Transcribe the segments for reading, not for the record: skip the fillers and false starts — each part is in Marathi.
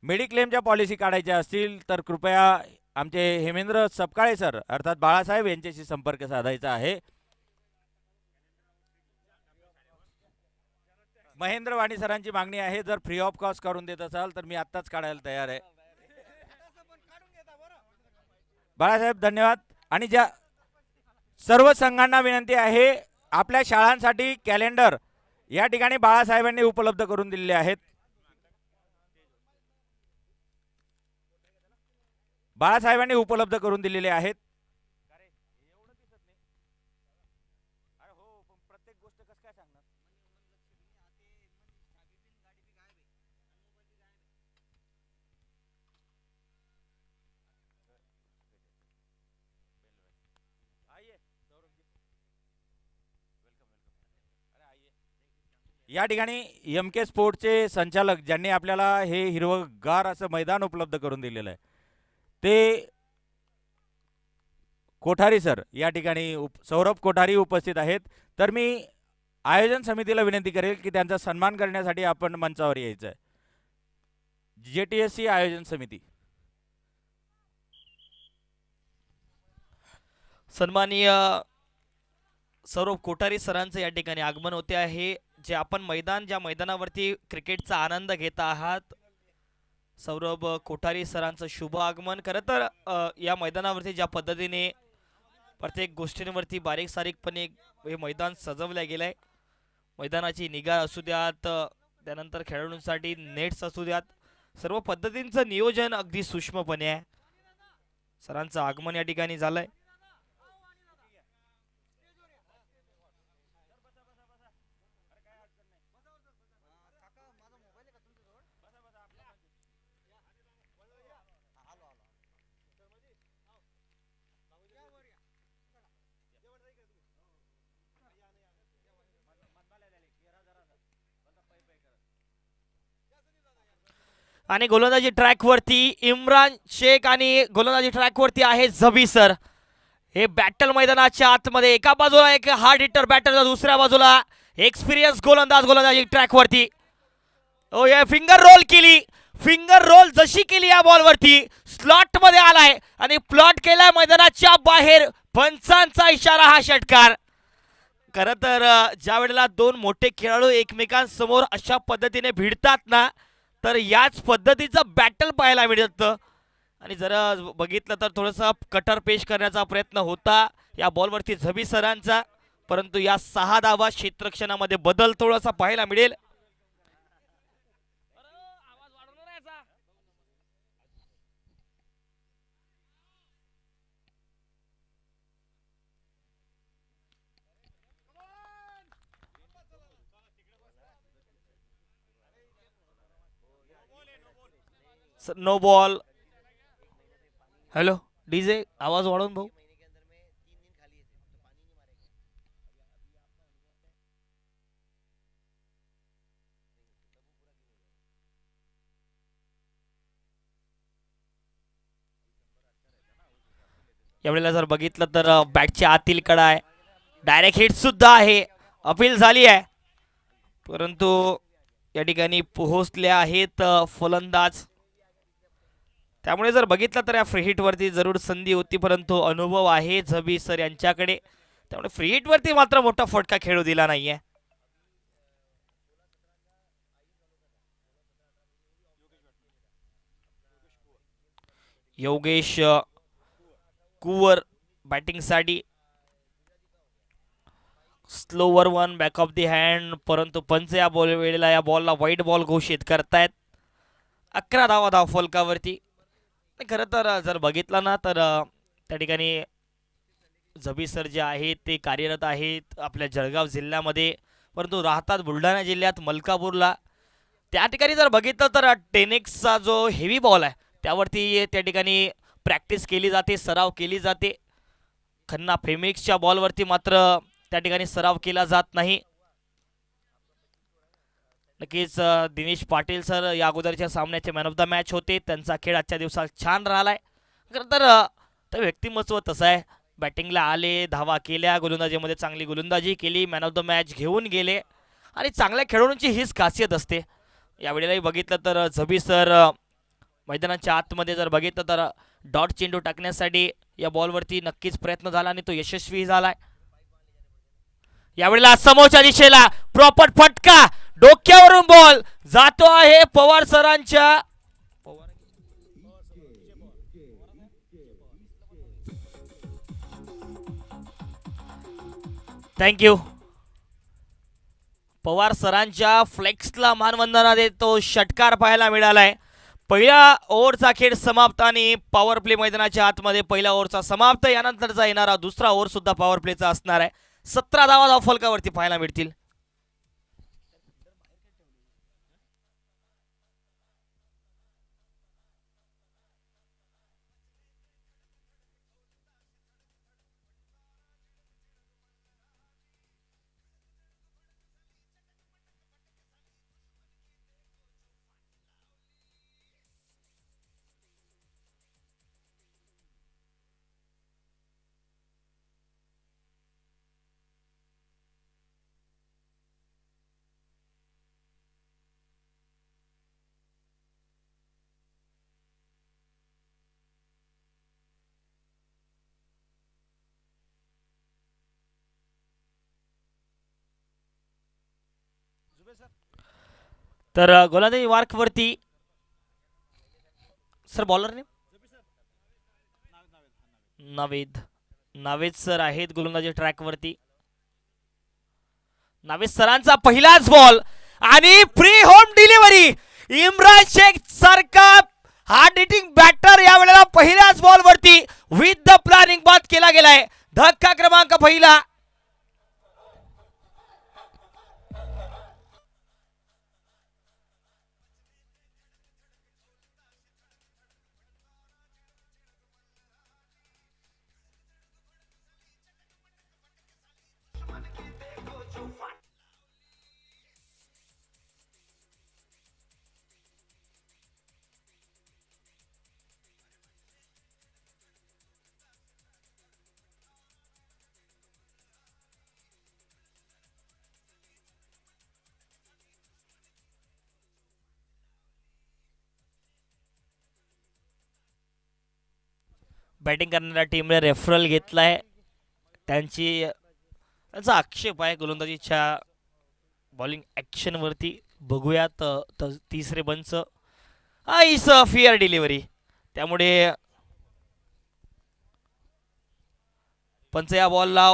मेडिक्लेमच्या पॉलिसी काढायच्या असतील तर कृपया आमचे हेमेंद्र सपकाळे सर अर्थात बाळासाहेब यांच्याशी संपर्क साधायचा आहे. महेंद्र वाणी सरांची मागणी आहे, जर फ्री ऑफ कॉस्ट करून देत असाल तर मी आत्ताच काढायला तयार आहे. बाळासाहेब धन्यवाद. आणि ज्या सर्व संघांना विनंती आहे, आपल्या शाळांसाठी कॅलेंडर या ठिकाणी बाळासाहेबांनी उपलब्ध करून दिलेले आहेत. बाळासाहेबांनी उपलब्ध करून दिलेले आहेत. या ठिकाणी एम के स्पोर्टचे संचालक ज्यांनी आपल्याला हे हिरवगार असं मैदान उपलब्ध करून दिलेलं आहे ते कोठारी सर या ठिकाणी सौरभ कोठारी उपस्थित आहेत. तर मी आयोजन समितीला विनंती करेल की त्यांचा सन्मान करण्यासाठी आपण मंचावर यायचं आहे. JTSC आयोजन समिती. सन्माननीय सौरभ कोठारी सरांचं या ठिकाणी आगमन होते आहे. जे आपण ज्या मैदानावरती क्रिकेटचा आनंद घेत आहात, सौरभ कोठारी सरांचं शुभ आगमन. खरं तर या मैदानावरती ज्या पद्धतीने प्रत्येक गोष्टींवरती बारीक सारीकपणे हे मैदान सजवलं गेलंय, मैदानाची निगा असू द्यात, त्यानंतर खेळाडूंसाठी नेट्स असू द्यात, सर्व पद्धतींचं नियोजन अगदी सूक्ष्मपणे आहे. सरांचं आगमन या ठिकाणी झालंय. आणि गोलंदाजी ट्रॅकवरती इम्रान शेख आणि गोलंदाजी ट्रॅकवरती आहे झबी सर. हे बॅटल मैदानाच्या आतमध्ये एका बाजूला एक हार्ड हिटर बॅटर, दुसऱ्या बाजूला एक्सपिरियन्स गोलंदाजी ट्रॅकवरती. ओ या फिंगर रोल केली, फिंगर रोल जशी केली या बॉलवरती स्लॉट मध्ये आलाय आणि प्लॉट केलाय मैदानाच्या बाहेर. पंचांचा इशारा हा षटकार. खरं तर ज्या वेळेला दोन मोठे खेळाडू एकमेकांसमोर अशा पद्धतीने भिडतात ना, तर याच पद्धतीचं बॅटल पाहायला मिळतं. आणि जरा बघितलं तर थोडंसं कटर पेश करण्याचा प्रयत्न होता या बॉलवरती झबी सरांचा, परंतु या 6 धावा क्षेत्ररक्षणामध्ये बदल थोडासा पाहायला मिळेल. No ball. हॅलो डीजे, आवाज वाढवून भाऊ. यावेळेला जर बघितलं तर बॅटच्या आतील कडा आहे, डायरेक्ट हिट सुद्धा आहे, अपील झाली आहे, परंतु या ठिकाणी पोहोचले आहेत फलंदाज. त्यामुळे जर बघितलं तर या फ्री हिट वरती जरूर संधी होती, परंतु अनुभव आहे झबी सर यांच्याकडे, त्यामुळे फ्री हिट वरती मात्र मोठा फटका खेळू दिला नाहीये. योगेश कुवर बॅटिंग साठी. Slower one back of the hand, परंतु पंच या वेळेला या बॉलला वाईट बॉल घोषित करतायत. 11 धावा धाव फलकावरती. खरं तर जर बघितलं ना तर त्या ठिकाणी झबी सर जे आहेत ते कार्यरत आहेत आपल्या जळगाव जिल्ह्यामध्ये, परंतु राहतात बुलढाणा जिल्ह्यात मलकापूरला. त्या ठिकाणी जर बघितलं तर 10Xचा जो हेवी बॉल आहे त्यावरती त्या ठिकाणी प्रॅक्टिस केली जाते, सराव केली जाते. खन्ना फेमिक्सच्या बॉलवरती मात्र त्या ठिकाणी सराव केला जात नाही. नक्कीच दिनेश पाटील सर या अगोदरच्या सामन्याचे मॅन ऑफ द मॅच होते, त्यांचा खेळ आजच्या दिवसात छान राहिलाय. खरं तर व्यक्तिमत्व तसं आहे, बॅटिंगला आले, धावा केल्या, गोलंदाजीमध्ये चांगली गोलंदाजी केली, मॅन ऑफ द मॅच घेऊन गेले आणि चांगल्या खेळाडूंची हीच खासियत असते. यावेळेलाही बघितलं तर झबी सर मैदानाच्या आतमध्ये जर बघितलं तर डॉट चेंडू टाकण्यासाठी या बॉलवरती नक्कीच प्रयत्न झाला आणि तो यशस्वी झालाय. यावेळेला समोरच्या दिशेला प्रॉपर फटका, डोक्यावरून बॉल जातो आहे पवार सरांच्या. थँक्यू. पवार सरांच्या फ्लेक्सला मानवंदना देत तो षटकार पाहायला मिळालाय. पहिल्या ओव्हरचा खेळ समाप्त आणि पॉवर प्ले मैदानाच्या आतमध्ये पहिल्या ओव्हरचा समाप्त. यानंतरचा येणारा दुसरा ओव्हर सुद्धा पॉवर प्लेचा असणार आहे. 17 धावा फलकावरती पाहायला मिळतील. तर गोलंदाजी मार्कवरती sir bowler name Naved sir आहेत गोलंदाजी ट्रॅकवरती. नावेद सरांचा पहिलाच बॉल आणि free home delivery. Imran Shaikh सारखा हार्ड हिटिंग बॅटर यावेळेला पहिल्याच बॉलवरती विथ द प्लॅनिंग बाद केला गेलाय. धक्का क्रमांक पहिला. बॅटिंग करणाऱ्या टीमने रेफरल घेतलाय. त्यांचा आक्षेप आहे गोलंदाजीच्या बॉलिंग ऍक्शन वरती. बघूयात तिसरे पंच इस फिअर डिलिव्हरी. त्यामुळे पंच या बॉलला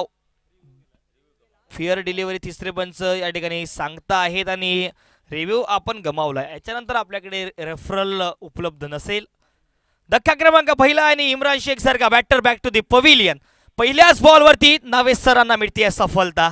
फिअर डिलिव्हरी तिसरे पंच या ठिकाणी सांगता आहेत आणि रिव्ह्यू आपण गमावलाय. याच्यानंतर आपल्याकडे रेफरल उपलब्ध नसेल. धक्का क्रमांक पहिला आणि इम्रान शेख सारखा batter back to the pavilion. पहिल्याच बॉलवरती नावेद सरांना मिळते सफलता.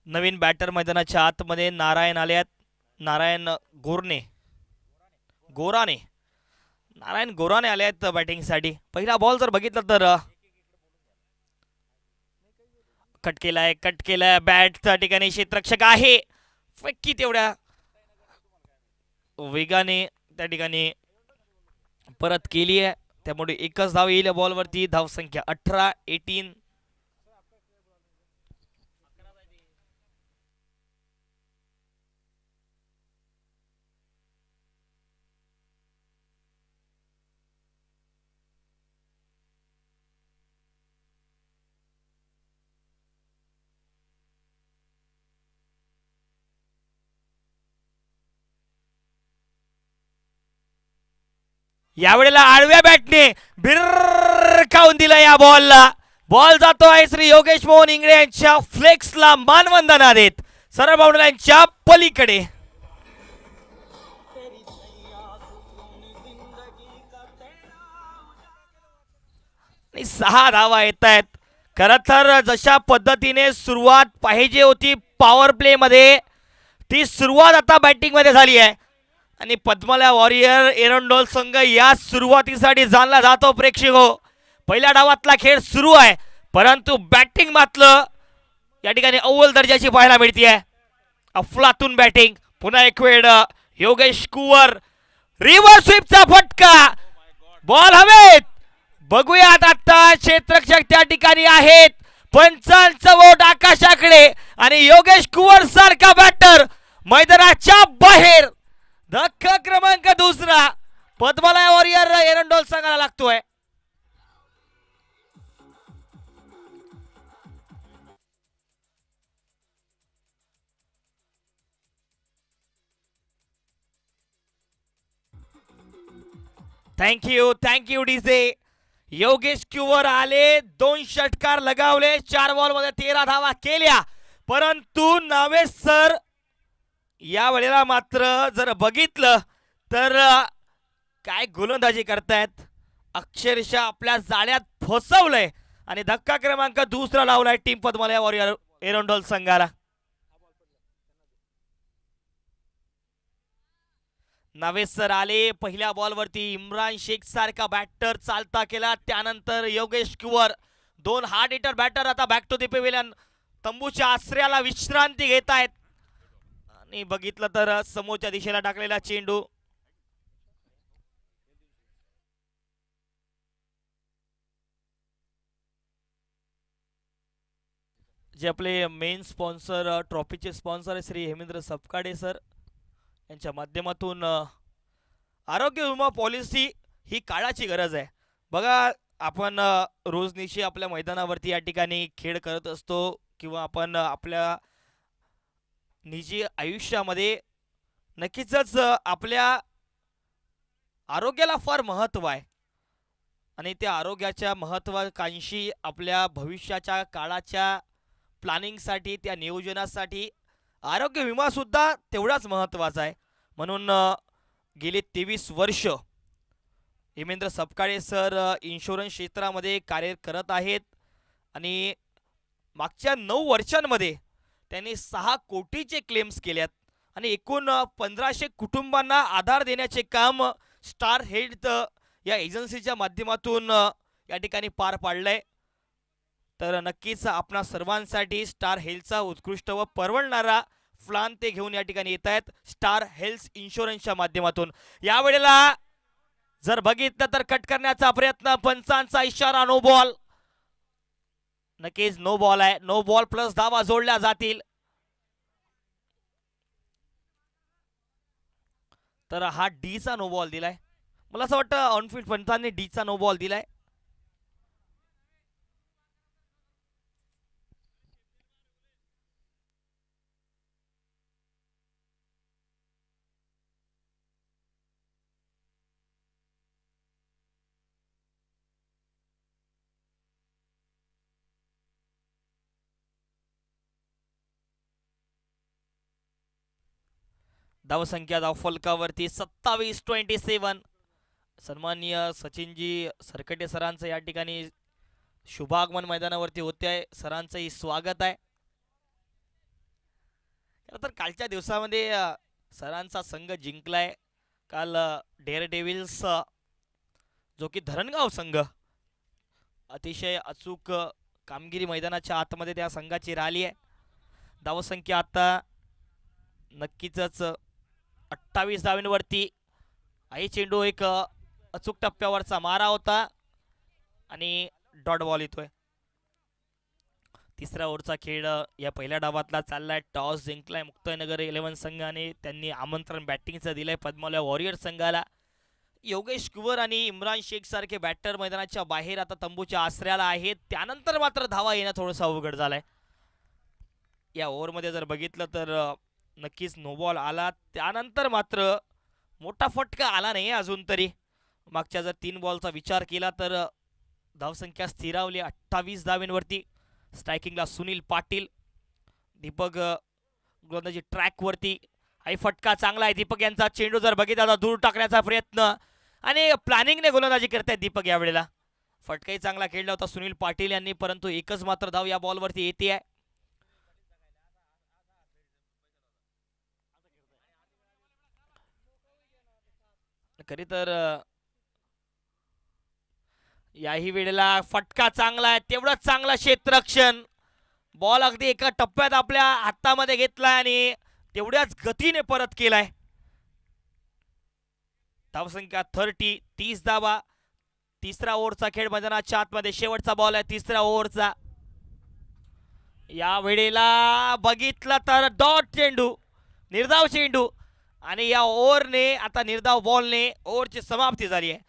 नवीन बॅटर मैदानाच्या आतमध्ये नारायण आल्यात. नारायण गोराने आले आहेत बॅटिंगसाठी. पहिला बॉल जर बघितला तर कट केलाय बॅट त्या ठिकाणी क्षेत्ररक्षक आहे. फक्की तेवढ्या वेगाने त्या ठिकाणी परत केली आहे. त्यामुळे एकच धाव येईल बॉलवरती. धाव संख्या 18. यावेळेला आडव्या बॅटने भिरकावून दिला या बॉलला. बॉल जातो आहे श्री योगेश मोहन इंगळे यांच्या फ्लेक्सला मानवंदना देत सरळ बाउंड्रीच्या पलीकडे. आणि 6 धावा येत आहेत. खरं तर जशा पद्धतीने सुरुवात पाहिजे होती पॉवर प्ले मध्ये ती सुरुवात आता बॅटिंग मध्ये झाली आहे आणि पद्मालय वॉरियर एरंडोल संघ या सुरुवातीसाठी जाणला जातो. प्रेक्षक हो, पहिल्या डावातला खेळ सुरू आहे परंतु बॅटिंग मात्र या ठिकाणी अव्वल दर्जाची पाहायला मिळते. अफलातून बॅटिंग. पुन्हा एक वेळ योगेश कुवर, रिव्हर्स स्वीपचा फटका, बॉल हवेत. बघूयात आता क्षेत्ररक्षक त्या ठिकाणी आहेत. पंचांचं वोट आकाशाकडे आणि योगेश कुवर सारखा बॅटर मैदानाच्या बाहेर. धक्का क्रमांक दुसरा पद्मालय वॉरियर एरंडोल संघाला लागतोय. Thank you DJ. योगेश क्युवर आले, 2 षटकार लगावले, 4 बॉल मध्ये 13 धावा केल्या परंतु नावेश सर या वेळेला मात्र जर बघितलं तर काय गोलंदाजी करतायत. अक्षरशः आपल्या जाळ्यात फसवलंय आणि धक्का क्रमांक दुसरा लावलाय टीम पद्मालय वॉरियर एरंडोल संघाला. नावेश सर आले, पहिल्या बॉलवरती इम्रान शेख सारखा बॅटर चालता केला. त्यानंतर Yogesh Kuwar, 2 hard hitter batter आता बॅक टू द पेव्हिलियन तंबूच्या आश्रयाला विश्रांती घेत आहेत. आणि बघितलं तर समोरच्या दिशेला टाकलेला चेंडू जे आपले मेन स्पॉन्सर, ट्रॉफीचे स्पॉन्सर श्री हेमेंद्र सपकाळे सर यांच्या माध्यमातून आरोग्य विमा पॉलिसी ही काळाची गरज आहे. बघा, आपण रोजनिशी आपल्या मैदानावरती या ठिकाणी खेळ करत असतो किंवा आपण आपल्या निजी आयुष्यामध्ये नक्कीच आपल्या आरोग्याला फार महत्त्व आहे आणि त्या आरोग्याच्या महत्त्वाकांक्षी आपल्या भविष्याच्या काळाच्या प्लॅनिंगसाठी, त्या नियोजनासाठी आरोग्य विमा सुद्धा तेवढाच महत्त्वाचा आहे. म्हणून गेले 23 वर्ष हेमेंद्र सपकाळे सर इन्शुरन्स क्षेत्रामध्ये कार्य करत आहेत आणि मागच्या 9 वर्षांमध्ये त्यांनी 6 कोटीचे क्लेम्स केल्यात आणि एकूण 1500 कुटुंबांना आधार देण्याचे काम स्टार हेल्थ या एजन्सीच्या माध्यमातून या ठिकाणी पार पाडलंय. तर नक्कीच आपणा सर्वांसाठी स्टार हेल्थचा उत्कृष्ट व परवडणारा प्लान ते घेऊन या ठिकाणी येत आहेत स्टार हेल्थ इन्शुरन्सच्या माध्यमातून. यावेळेला जर बघितलं तर कट करण्याचा प्रयत्न, पंचांचा इशारा नो बॉल. नक्कीच नो बॉल आहे. नो बॉल प्लस धावा जोडल्या जातील. तर हा डी चा नो बॉल दिलाय. मला असं वाटतं ऑनफील्ड पंचांनी डी चा नो बॉल दिलाय. धावसंख्या धावफलकावरती 27-27. सन्माननीय सचिनजी सरकटे सरांचं या ठिकाणी शुभागमन मैदानावरती होते आहे. सरांचंही स्वागत आहे. तर कालच्या दिवसामध्ये सरांचा संघ जिंकलाय. काल डेअर डेव्हिल्स जो की धरणगाव संघ, अतिशय अचूक कामगिरी मैदानाच्या आतमध्ये त्या संघाची राहिली आहे. धावसंख्या आता नक्कीच 28 धावांवरती. आई चेंडू एक अचूक टप्प्यावरचा मारा होता आणि डॉट बॉल येतोय. तिसऱ्या ओव्हरचा खेळ या पहिल्या डावातला चाललाय. टॉस जिंकलाय मुक्ताईनगर 11 संघाने. त्यांनी आमंत्रण बॅटिंगचं दिलंय पद्मालय वॉरियर संघाला. योगेश कुवर आणि इम्रान शेख सारखे बॅटर मैदानाच्या बाहेर आता तंबूच्या आश्रयाला आहेत. त्यानंतर मात्र धावा येणं थोडंसं अवघड झालंय. या ओव्हरमध्ये जर बघितलं तर नक्कीच नो बॉल आला. त्यानंतर मात्र मोठा फटका आला नाही अजून तरी. मागच्या जर 3 बॉलचा विचार केला तर धावसंख्या स्थिरावली 28 धावांवरती. स्ट्रायकिंगला सुनील पाटील. दीपक गोलंदाजी ट्रॅकवरती. हाही फटका चांगला आहे. दीपक यांचा चेंडू जर बघितला तर दूर टाकण्याचा प्रयत्न आणि प्लॅनिंगने गोलंदाजी करतायत दीपक यावेळेला. फटकाही चांगला खेळला होता सुनील पाटील यांनी परंतु एकच मात्र धाव या बॉलवरती येते आहे. खरी तर याही वेळेला फटका चांगला आहे, तेवढंच चांगला क्षेत्ररक्षण. बॉल अगदी एका टप्प्यात आपल्या हातामध्ये घेतलाय आणि तेवढ्याच गतीने परत केलाय. धावसंख्या 30 धावा. तिसरा ओव्हरचा खेळ मैदानाच्या आतमध्ये, शेवटचा बॉल आहे तिसऱ्या ओव्हरचा. या वेळेला बघितलं तर डॉट चेंडू, निर्धाव चेंडू, आणि या ओव्हरने आता निर्धाव बॉलने ओव्हरची समाप्ती झाली आहे.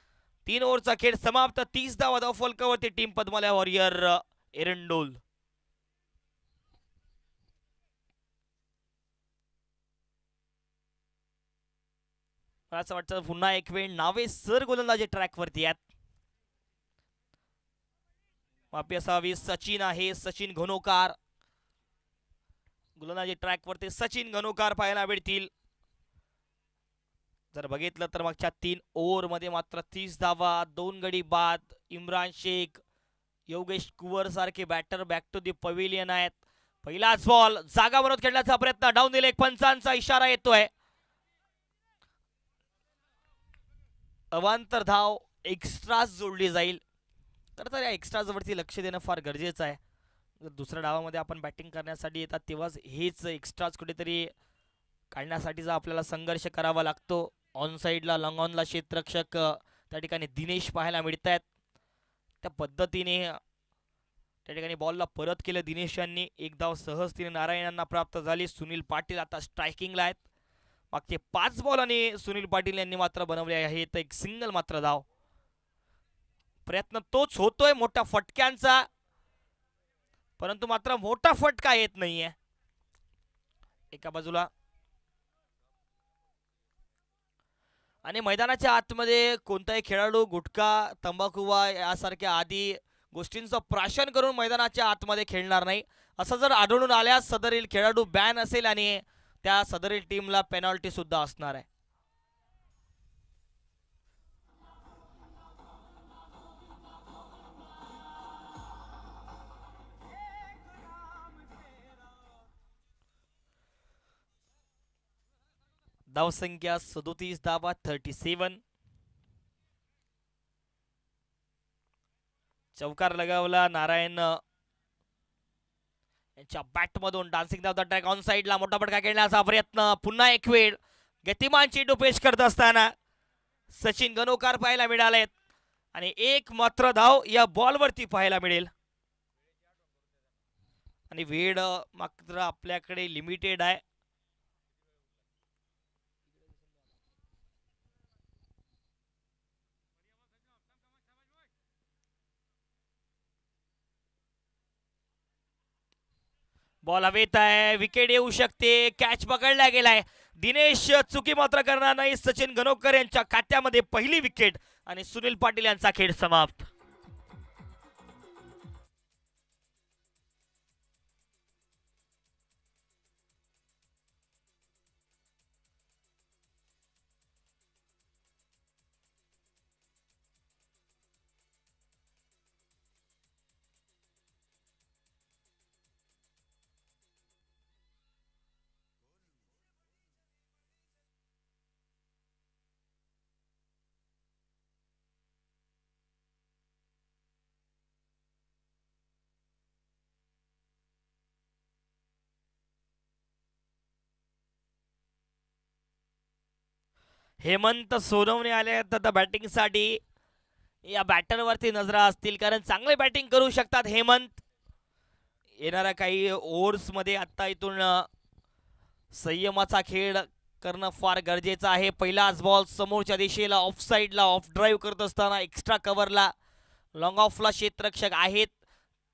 3 ओव्हरचा खेळ समाप्त. 30 धावा धाव फलकावरती टीम पद्मालय वॉरियर एरंडोल. मला असं वाटतं पुन्हा एक वेळ नावे सर गोलंदाजी ट्रॅकवरती आहेत. माफी असावी, सचिन आहे, सचिन घनोकार गोलंदाजी ट्रॅकवरती. सचिन घनोकार पाहायला मिळतील. जर बघितलं तर मागच्या 3 ओव्हरमध्ये मात्र 30 धावा, 2 गडी बाद. इम्रान शेख, योगेश कुवर सारखे batter back to the pavilion आहेत. पहिलाच बॉल जागा बनवत खेळण्याचा प्रयत्न, डाऊन दिले, एक पंचांचा इशारा येतोय. अवांतर धाव एक्स्ट्राज जोडली जाईल. तर या एक्स्ट्राज वरती लक्ष देणं फार गरजेचं आहे. जर दुसऱ्या डावामध्ये आपण बॅटिंग करण्यासाठी येतात तेव्हाच हेच एक्स्ट्राज कुठेतरी काढण्यासाठीचा आपल्याला संघर्ष करावा लागतो. ऑन साईडला लॉंग ऑनला क्षेत्ररक्षक त्या ठिकाणी दिनेश पाहायला मिळत आहेत. त्या पद्धतीने त्या ठिकाणी बॉलला परत केलं दिनेश यांनी. एक धाव सहजतेने नारायणांना प्राप्त झाली. सुनील पाटील आता स्ट्रायकिंगला आहेत. मागचे 5 बॉल आणि सुनील पाटील यांनी मात्र बनवले आहेत एक सिंगल मात्र धाव. प्रयत्न तोच होतोय मोठ्या फटक्यांचा, परंतु मात्र मोठा फटका येत नाहीये. एका बाजूला आणि मैदानाच्या आतमध्ये कोणताही खेळाडू गुटखा, तंबाखू यासारख्या आदी गोष्टींचं प्राशन करून मैदानाच्या आतमध्ये खेळणार नाही. असं जर आढळून आल्यास सदरील खेळाडू बॅन असेल आणि त्या सदरील टीमला पेनल्टी सुद्धा असणार आहे. धावसंख्या 37 धावा, 37. चौकार लगावला नारायण यांच्या बॅटमधून. डान्सिंग धावता ट्रॅक ऑन साईडला, मोठा फटका खेळण्याचा प्रयत्न. पुन्हा एक वेळ गतिमान चेंडू पेश करत असताना सचिन गणोकार पाहायला मिळालेत आणि एक मात्र धाव या बॉलवरती पाहायला मिळेल. आणि वेळ मात्र आपल्याकडे लिमिटेड आहे. बॉल हवेत आहे, विकेट येऊ शकते. कॅच पकडला गेलाय. दिनेश चुकी मात्र करणार नाही. सचिन गणोकर यांच्या खात्यामध्ये पहिली विकेट आणि सुनील पाटील यांचा खेळ समाप्त. हेमंत सोनवणे आले आहेत आता बॅटिंगसाठी. या बॅटरवरती नजरा असतील कारण चांगले बॅटिंग करू शकतात हेमंत. येणाऱ्या काही ओव्हर्समध्ये आता इथून संयमाचा खेळ करणं फार गरजेचं आहे. पहिलाच बॉल समोरच्या दिशेला ऑफ साईडला ऑफ ड्राईव्ह करत असताना एक्स्ट्रा कव्हरला लॉंग ऑफला क्षेत्ररक्षक आहेत.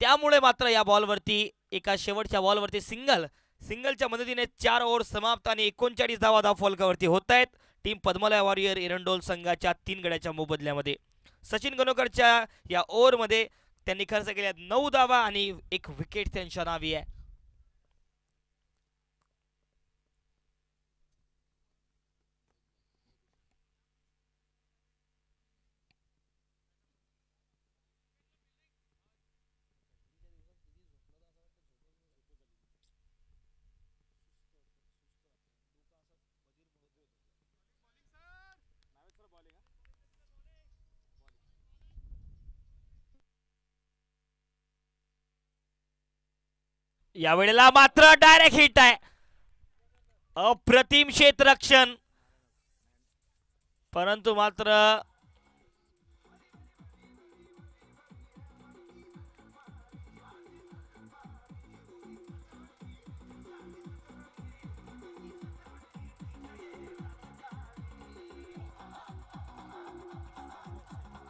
त्यामुळे मात्र या बॉलवरती एका शेवटच्या बॉलवरती सिंगलच्या मदतीने 4 ओव्हर समाप्त आणि 39 धावा धाव फलकावरती होत आहेत. टीम पद्मालय वॉरियर एरंडोल संघाच्या 3 गड्याच्या मोबदल्यामध्ये. सचिन गणोकरच्या या ओव्हरमध्ये त्यांनी खर्च केल्या 9 धावा आणि 1 विकेट त्यांच्या नावी आहे. या वेळेला मात्र डायरेक्ट हिट आहे. अप्रतिम क्षेत्ररक्षण, परंतु मात्र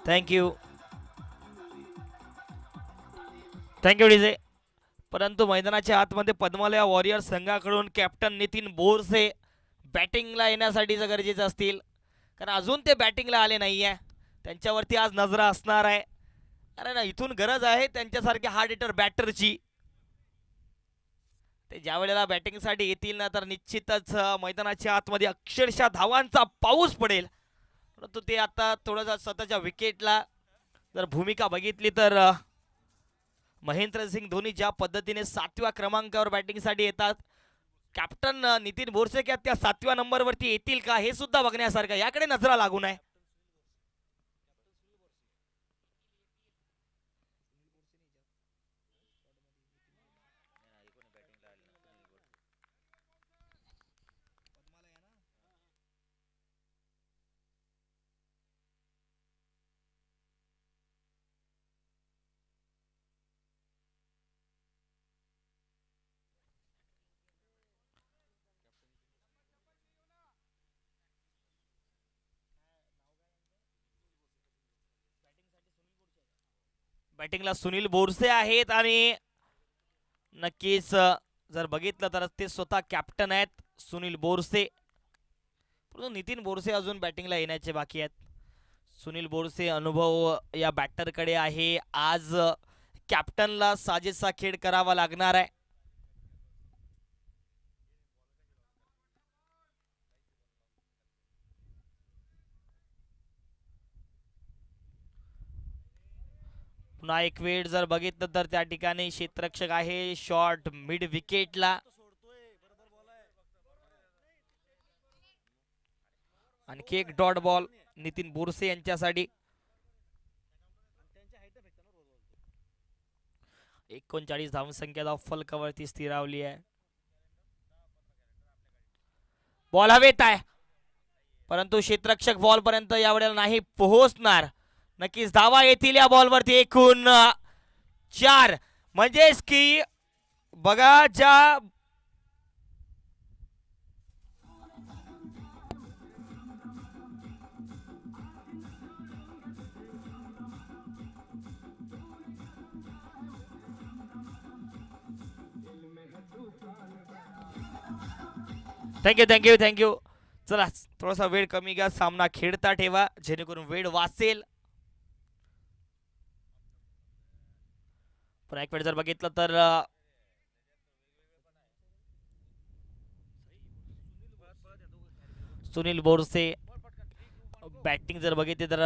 थँक्यू डीजे. परंतु मैदानाच्या आतमध्ये पद्मालया वॉरियर संघाकडून कॅप्टन नितीन बोरसे बॅटिंगला येण्यासाठी गरजेचे असतील, कारण अजून ते बॅटिंगला आले नाही आहे. त्यांच्यावरती आज नजरा असणार आहे. अरे ना, इथून गरज आहे त्यांच्यासारख्या हार्ड हिटर बॅटरची. ते ज्या वेळेला बॅटिंगसाठी येतील ना, तर निश्चितच मैदानाच्या आतमध्ये अक्षरशः धावांचा पाऊस पडेल. परंतु ते आता थोडंसं स्वतःच्या विकेटला जर भूमिका बघितली तर महेंद्रसिंग धोनी ज्या पद्धतीने 7व्या क्रमांकावर बॅटिंगसाठी येतात, कॅप्टन नितीन बोरसे त्या 7व्या नंबरवरती येतील का हे सुद्धा बघण्यासारखं, याकडे नजरा लागून आहे. बॅटिंगला सुनील बोरसे आहेत आणि नक्कीच जर बघितलं तर ते स्वतः कॅप्टन आहेत सुनील बोरसे. परंतु नितीन बोरसे अजून बॅटिंगला येण्याचे बाकी आहेत. सुनील बोरसे अनुभव या बॅटरकडे आहे. आज कॅप्टनला साजेसा खेळ करावा लागणार आहे. पुन्हा एक वेळ जर बघितलं तर त्या ठिकाणी क्षेत्ररक्षक आहे शॉर्ट मिड विकेटला. आणखी एक डॉट बॉल नितीन बोरसे यांच्यासाठी. 39 धावसंख्या फलकावरती स्थिरावली आहे. बॉल हवेत आहे, परंतु क्षेत्ररक्षक बॉल पर्यंत यावेळेला नाही पोहोचणार. नक्कीच धावा येतील या बॉलवरती. एकूण 4, म्हणजेच की बघा ज्या थँक्यू. चला थोडासा वेळ कमी घ्या, सामना खेळता ठेवा जेणेकरून वेळ वाचेल. पण एक वेळ जर बघितलं तर सुनील बोरसे बॅटिंग जर बघितली तर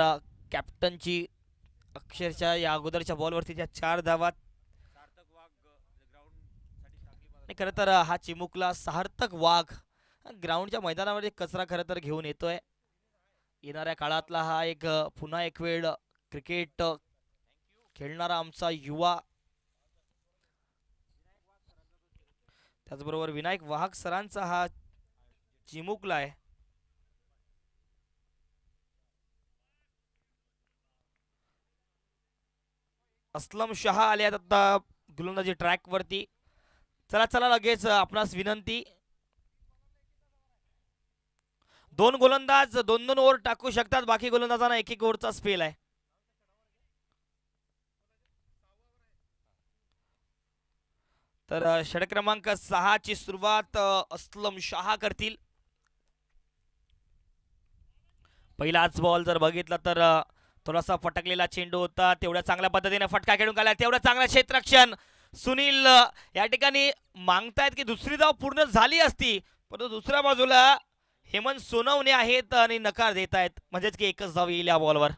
कॅप्टनची अक्षरशः या अगोदरच्या बॉलवरती ज्या 4 धावा, खरं तर हा चिमुकला सार्थक वाघ ग्राउंडच्या मैदानावर कचरा खरं तर घेऊन येतोय. येणाऱ्या काळातला हा एक पुन्हा एक वेळ क्रिकेट खेळणारा आमचा युवा. त्याचबरोबर विनायक वाहक सरांचा हा चिमुकला आहे. असलम शहा आले आता गोलंदाजी ट्रॅक वरती. चला लगेच आपणास विनंती, 2 गोलंदाज 2-2 ओव्हर टाकू शकतात. बाकी गोलंदाजांना 1-1 ओव्हरचा स्पेल आहे. तर षटक क्रमांक 6 ची सुरुवात असलम शहा करतील. पहिलाच बॉल जर बघितला तर थोडासा फटकलेला चेंडू होता. तेवढ्या चांगल्या पद्धतीने फटका खेळून गेला. तेवढं चांगलं क्षेत्ररक्षण. सुनील या ठिकाणी मागतायत की दुसरी धाव पूर्ण झाली असती, परंतु दुसऱ्या बाजूला हेमंत सोनवणे आहेत आणि नकार देत आहेत, म्हणजेच की एकच धाव येईल या बॉलवर.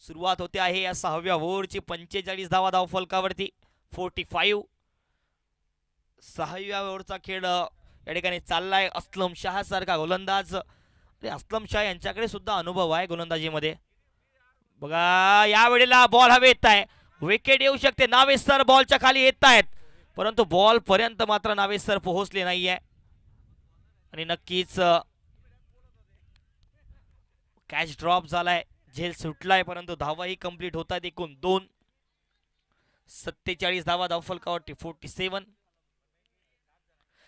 सुरुवात होते आहे या 6व्या ओव्हरची. 45 धावा धाव फलकावरती 45. 6व्या ओव्हरचा खेळ या ठिकाणी चाललाय. असलम शहा सारखा गोलंदाज, असलम शाह यांच्याकडे सुद्धा अनुभव आहे गोलंदाजीमध्ये. बघा या वेळेला बॉल हवेत आहे, विकेट येऊ शकते. नावेसर बॉलच्या खाली येत आहेत. परंतु बॉल पर्यंत मात्र नावे सर पोहोचले नाहीये आणि नक्कीच कॅच ड्रॉप झालाय, झेल सुटलाय, परंतु धावाही कंप्लीट होत आहेत. एकूण 2, 47 धावा धावफलकावरती 47.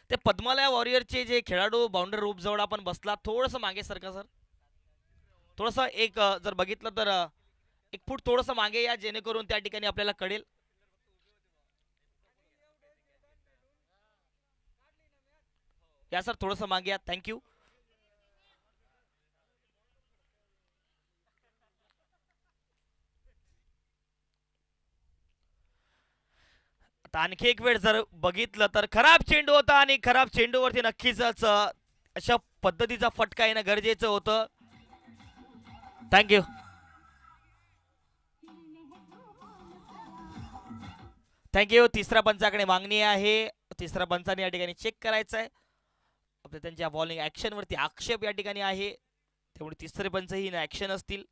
ते पद्मालया वॉरियरचे जे खेळाडू बाउंड्री रूप जवळ आपण बसला, थोडंसं मागे सरका सर, थोडंसं एक जर बघितलं तर 1 फूट थोडंसं मागे या, जेणेकरून त्या ठिकाणी आपल्याला कळेल. या सर थोडंसं मागे या, थँक्यू. आता आणखी एक वेळ जर बघितलं तर खराब चेंडू होता आणि खराब चेंडूवरती नक्कीच अशा पद्धतीचा फटका येणं गरजेचं होतं. थँक्यू. थँक्यू. तिसऱ्या पंचाकडे मागणी आहे. तिसऱ्या पंचाने या ठिकाणी चेक करायचं आहे. आपल्या त्यांच्या बॉलिंग ऍक्शनवरती आक्षेप या ठिकाणी आहे, त्यामुळे तिसरे पंच ही ऍक्शन असतील.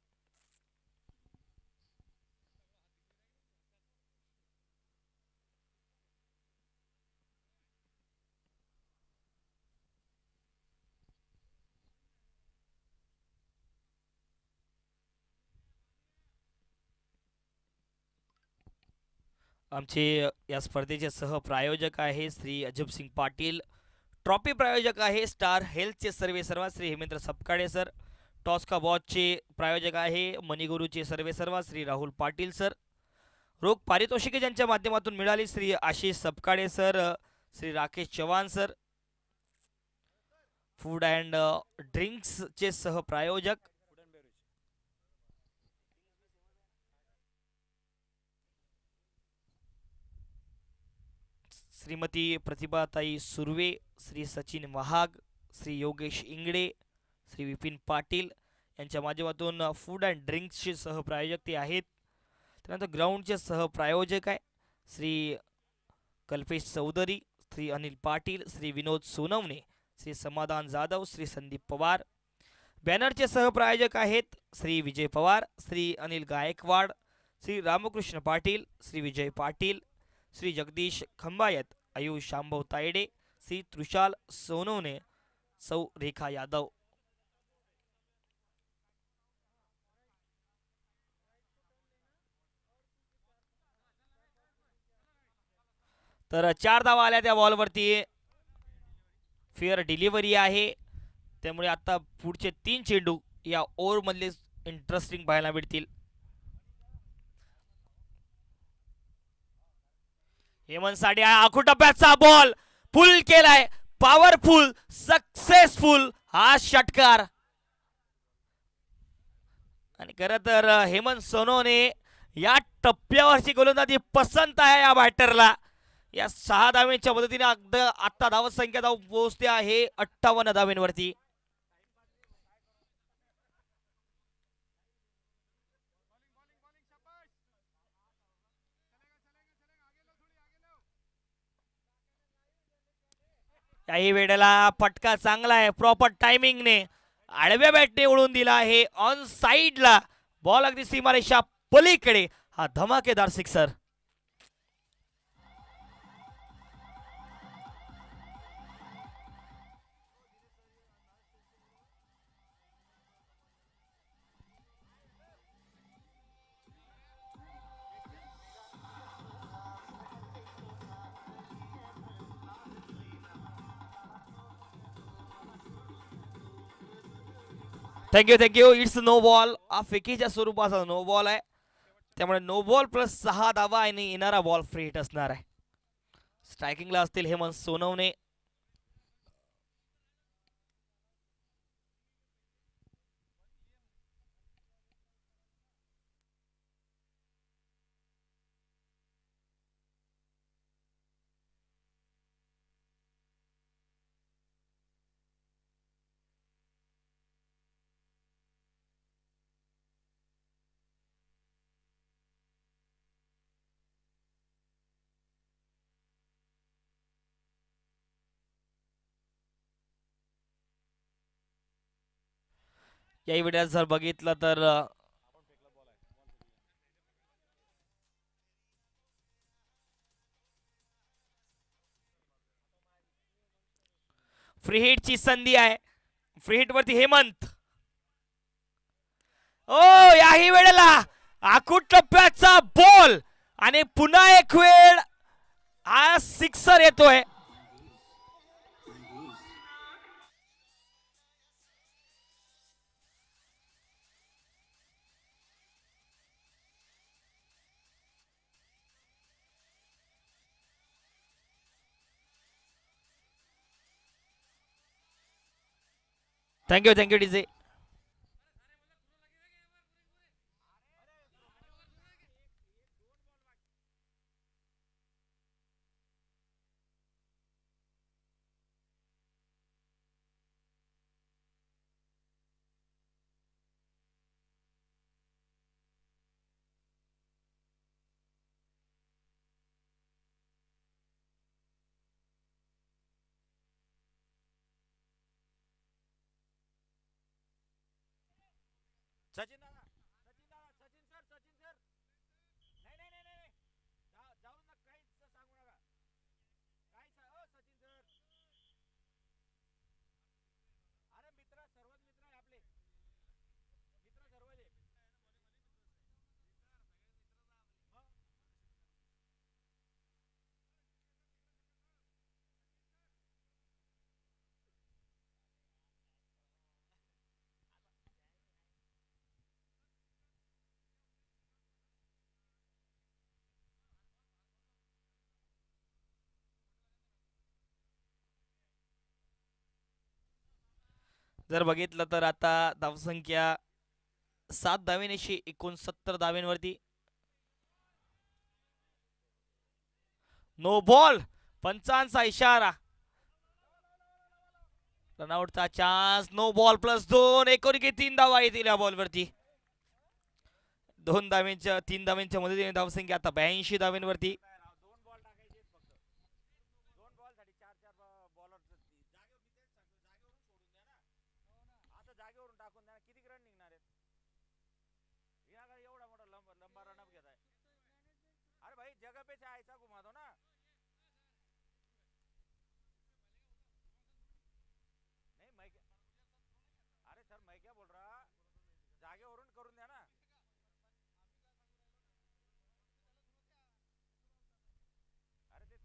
आमचे या स्पर्धेचे सहप्रायोजक आहे श्री अजब सिंग पाटील. ट्रॉफी प्रायोजक आहे स्टार हेल्थचे सर्वे सर्वा श्री हेमेंद्र सपकाळे सर. टॉस का बॉचचे प्रायोजक आहे मणिगुरूचे सर्वे सर्वा श्री राहुल पाटील सर. रोख पारितोषिके ज्यांच्या माध्यमातून मिळाली Shri Ashish Sapkale sir, Shri Rakesh Chavan sir. Food and ड्रिंक्सचे सहप्रायोजक श्रीमती प्रतिभाताई सुर्वे, श्री सचिन महाग, श्री योगेश इंगडे, श्री विपिन पाटील यांच्या माध्यमातून फूड अँड ड्रिंक्सचे सहप्रायोजक ते आहेत. त्यानंतर ग्राउंडचे सहप्रायोजक आहे श्री कल्पेश चौधरी, श्री अनिल पाटील, श्री विनोद सोनवणे, श्री समाधान जाधव, श्री संदीप पवार. बॅनरचे सहप्रायोजक आहेत श्री विजय पवार, श्री अनिल गायकवाड, श्री रामकृष्ण पाटील, श्री विजय पाटील, श्री जगदीश खंबायत, आयुष शांभव तायडे, श्री त्रिशाल सोनवणे, सौ रेखा यादव. तर 4 धावा आल्या त्या बॉलवरती. फेअर डिलिव्हरी आहे, त्यामुळे आता पुढचे 3 चेंडू या ओव्हरमधले इंटरेस्टिंग पाहायला मिळतील. हेमंत साठे आखूड टप्प्याचा बॉल फुल केलाय, पॉवरफुल, सक्सेसफुल हा षटकार. आणि खरं तर हेमंत सोनवणे या टप्प्यावरची गोलंदाजी पसंत आहे या बॅटरला. या 6 धावेच्या मदतीने आता धावत संख्या पोहोचते आहे 58 धावेंवरती. याही वेळेला फटका चांगला आहे, प्रॉपर टायमिंगने आडव्या बॅटने उडून दिला आहे ऑन साइडला. बॉल अगदी सीमारेषा पलीकडे, हा धमाकेदार sixer. Thank you thank you. It's no ball, हा फेकीच्या स्वरूपाचा नो बॉल आहे, त्यामुळे नो बॉल प्लस 6 धावा आणि येणारा बॉल फ्री हिट असणार आहे. स्ट्रायकिंगला असतील हेमंत सोनवणे. याही वेळेला जर बघितलं तर फ्री हिटची संधी आहे. फ्री हिट वरती हेमंत. ओ याही वेळेला आखूट टप्प्याचा बॉल आणि पुन्हा एक वेळ हा सिक्सर येतोय. Thank you DJ. सचिन दादा, सचिन दादा, सचिन सर, सचिन सर. नाही नाही नाही नाही. जाऊ नका, काहीच सांगू नका. काय ओ सचिन सर. अरे मित्र, सर्वच मित्र आहे आपले. मित्र सर्व आहे. जर बघितलं तर आता धावसंख्या 7 धावेनिशी 69 धावेंवरती. नो बॉल, पंचांचा इशारा. रनआउटचा चान्स. No ball plus 2. एकोणीके 3 धावा येतील या बॉलवरती. 3 धावेंच्या मदतीने धावसंख्या आता 82 धावेंवरती. दोन बॉल टाकायचे फक्त. दोन बॉल साठी चार चार बॉलर जागेवर. मी तेच सांगतो, जागेवरून सोडून द्या ना. आता जागेवरून टाकून द्या ना. किती रन निघणार आहेत? एवढा मोठा लंबा रनअप घेताय. अरे भाई जगह पे से ऐसा घुमा दो ना. नहीं मैं अरे सर मैं क्या बोल रहा, जागेवरून करून द्या ना. अरे ते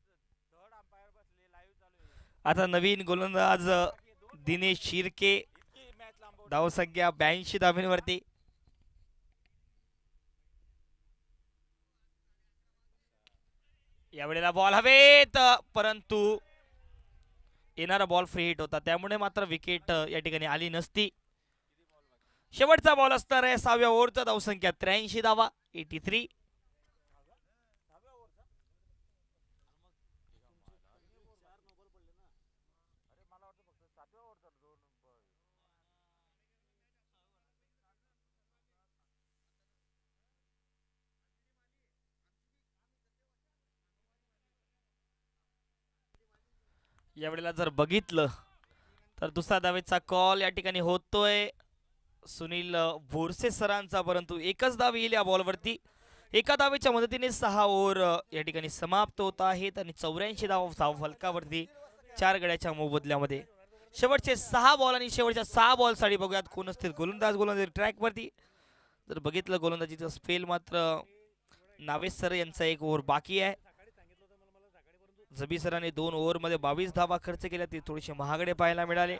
थर्ड अंपायर बसले, लाईव्ह चालू आहे. आता नवीन गोलंदाज दिनेश शिर्के. इतकी मॅच लांबवली. धावसंख्या 82 धावेंवरती. यावेळेला बॉल हवेत, परंतु येणारा बॉल फ्री हिट होता, त्यामुळे मात्र विकेट या ठिकाणी आली नसती. शेवटचा बॉल असणार आहे 6व्या ओव्हरचा. धावसंख्या 83 धावा, 83. अरे मला वाटतं फक्त 7व्या ओव्हरचा दोन. यावेळेला जर बघितलं तर दुसरा धावेचा कॉल या ठिकाणी होतोय सुनील बोरसे सरांचा, परंतु एकच धाव येईल या बॉलवरती. एका धावेच्या मदतीने 6 ओव्हर या ठिकाणी समाप्त होत आहेत आणि 84 धाव फलकावरती 4 गड्याच्या मोबदल्यामध्ये. शेवटचे 6 बॉल आणि शेवटच्या 6 बॉलसाठी बघूयात कोण असतील गोलंदाजी ट्रॅकवरती. जर बघितलं गोलंदाजीचा स्पेल मात्र नावेस सर यांचा 1 ओव्हर बाकी आहे. जबी सरांनी 2 ओव्हरमध्ये 22 धावा खर्च केल्या, ते थोडेसे महागडे पाहायला मिळाले.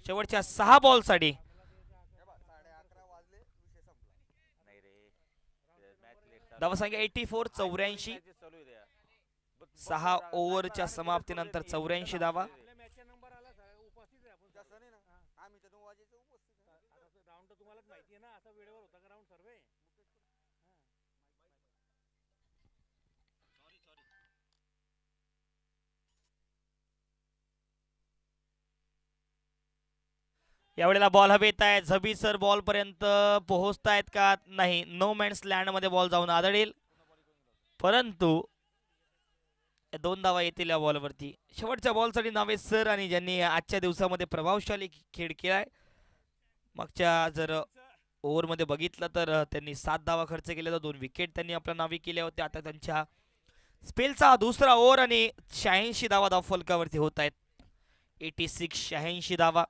शेवटच्या 6 बॉलसाठी धावसंख्या 84, 84. 6 ओव्हरच्या समाप्तीनंतर 84 धावा. यावेळेला बॉल हवेत आहे. झबी सर बॉल पर्यंत पोहोचतायत का नाही. नो मॅन्स लँड मध्ये बॉल जाऊन आदळेल, परंतु 2 धावा येतील या बॉलवरती. शेवटच्या बॉलसाठी नावेस सर आणि ज्यांनी आजच्या दिवसामध्ये प्रभावशाली खेळ केलाय. मागच्या जर ओव्हरमध्ये बघितलं तर त्यांनी 7 धावा खर्च केल्या, 2 विकेट त्यांनी आपल्या नावी केल्या होत्या. आता त्यांच्या स्पेलचा हा दुसरा ओव्हर आणि 86 धावा धावफलकावरती होत आहेत. 86 धावा.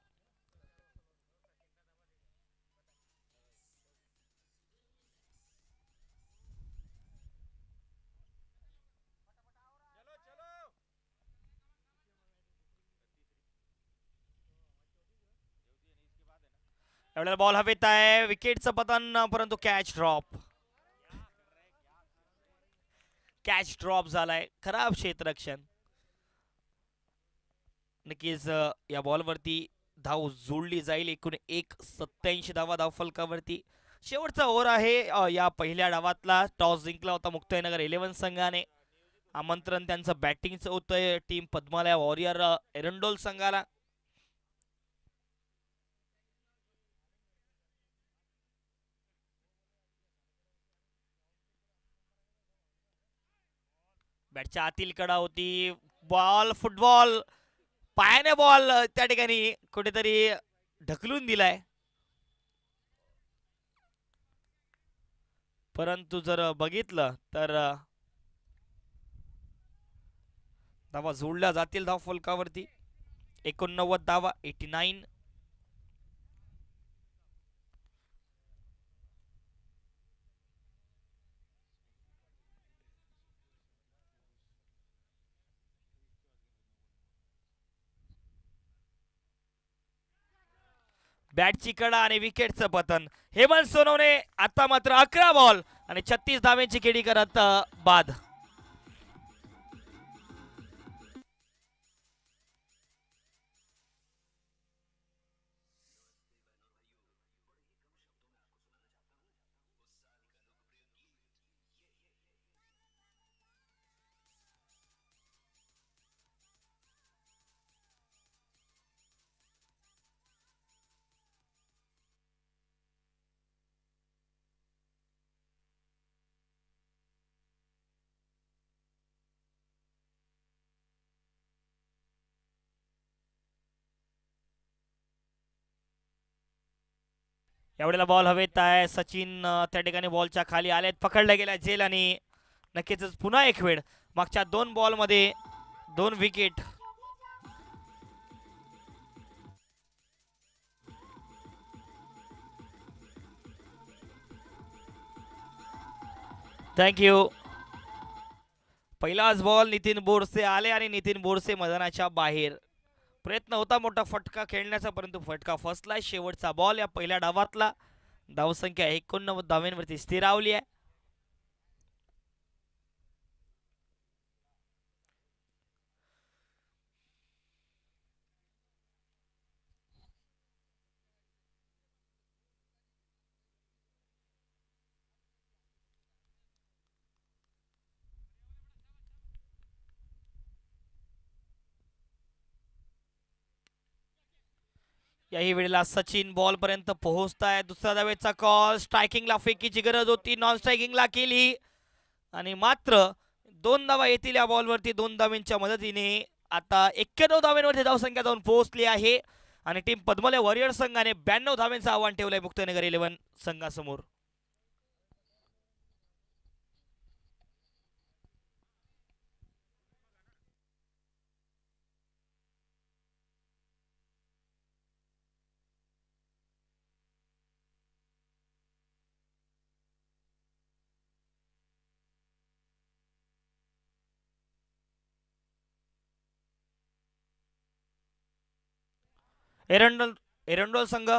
एवढ्याला बॉल हवेत आहे, विकेटचं पतन, परंतु कॅच ड्रॉप झालाय. खराब क्षेत्ररक्षण. नक्कीच या बॉलवरती धाव जोडली जाईल. एकूण 1.87 धावा धावफलकावरती. शेवटचा ओव्हर आहे या पहिल्या डावातला. टॉस जिंकला होता मुक्ताईनगर 11 संघाने. आमंत्रण त्यांचं बॅटिंगचं होतंय टीम पद्मालया वॉरियर एरंडोल संघाला. बॅटच्या आतील कडा होती. बॉल फुटबॉल पायाने बॉल त्या ठिकाणी कुठेतरी ढकलून दिलाय. परंतु जर बघितलं तर धावा जोडल्या जातील धावफलकावरती. 89 धावा. 89. बॅटची कडा आणि विकेटचं पतन. हेमंत सोनवणे आता मात्र 11 बॉल आणि 36 धाव्यांची खेळी करत बाद. एवढ्याला बॉल हवेत आहे. सचिन त्या ठिकाणी बॉलच्या खाली आलेत, पकडल्या गेल्या झेल आणि नक्कीच पुन्हा एक वेळ मागच्या 2 बॉल मध्ये 2 विकेट. थँक्यू. पहिलाच बॉल नितीन बोरसे आले आणि नितीन बोरसे मैदानाच्या बाहेर. प्रयत्न होता मोठा फटका खेळण्याचा, परंतु फटका फसलाय. शेवटचा बॉल या पहिल्या डावातला. धावसंख्या 89 धावांवरती स्थिरावली आहे. याही वेळेला सचिन बॉल पर्यंत पोहोचताय. दुसऱ्या धावेचा कॉल. स्ट्रायकिंगला फेकीची गरज होती, नॉन स्ट्रायकिंगला केली आणि मात्र 2 धावा येतील या बॉलवरती. 2 धावांच्या मदतीने आता 91 धावांवरती धावसंख्या जाऊन पोहोचली आहे आणि टीम पद्मालय वॉरियर संघाने 92 धावांचं आव्हान ठेवलंय मुक्ताईनगर 11 संघासमोर. एरंडोल संघ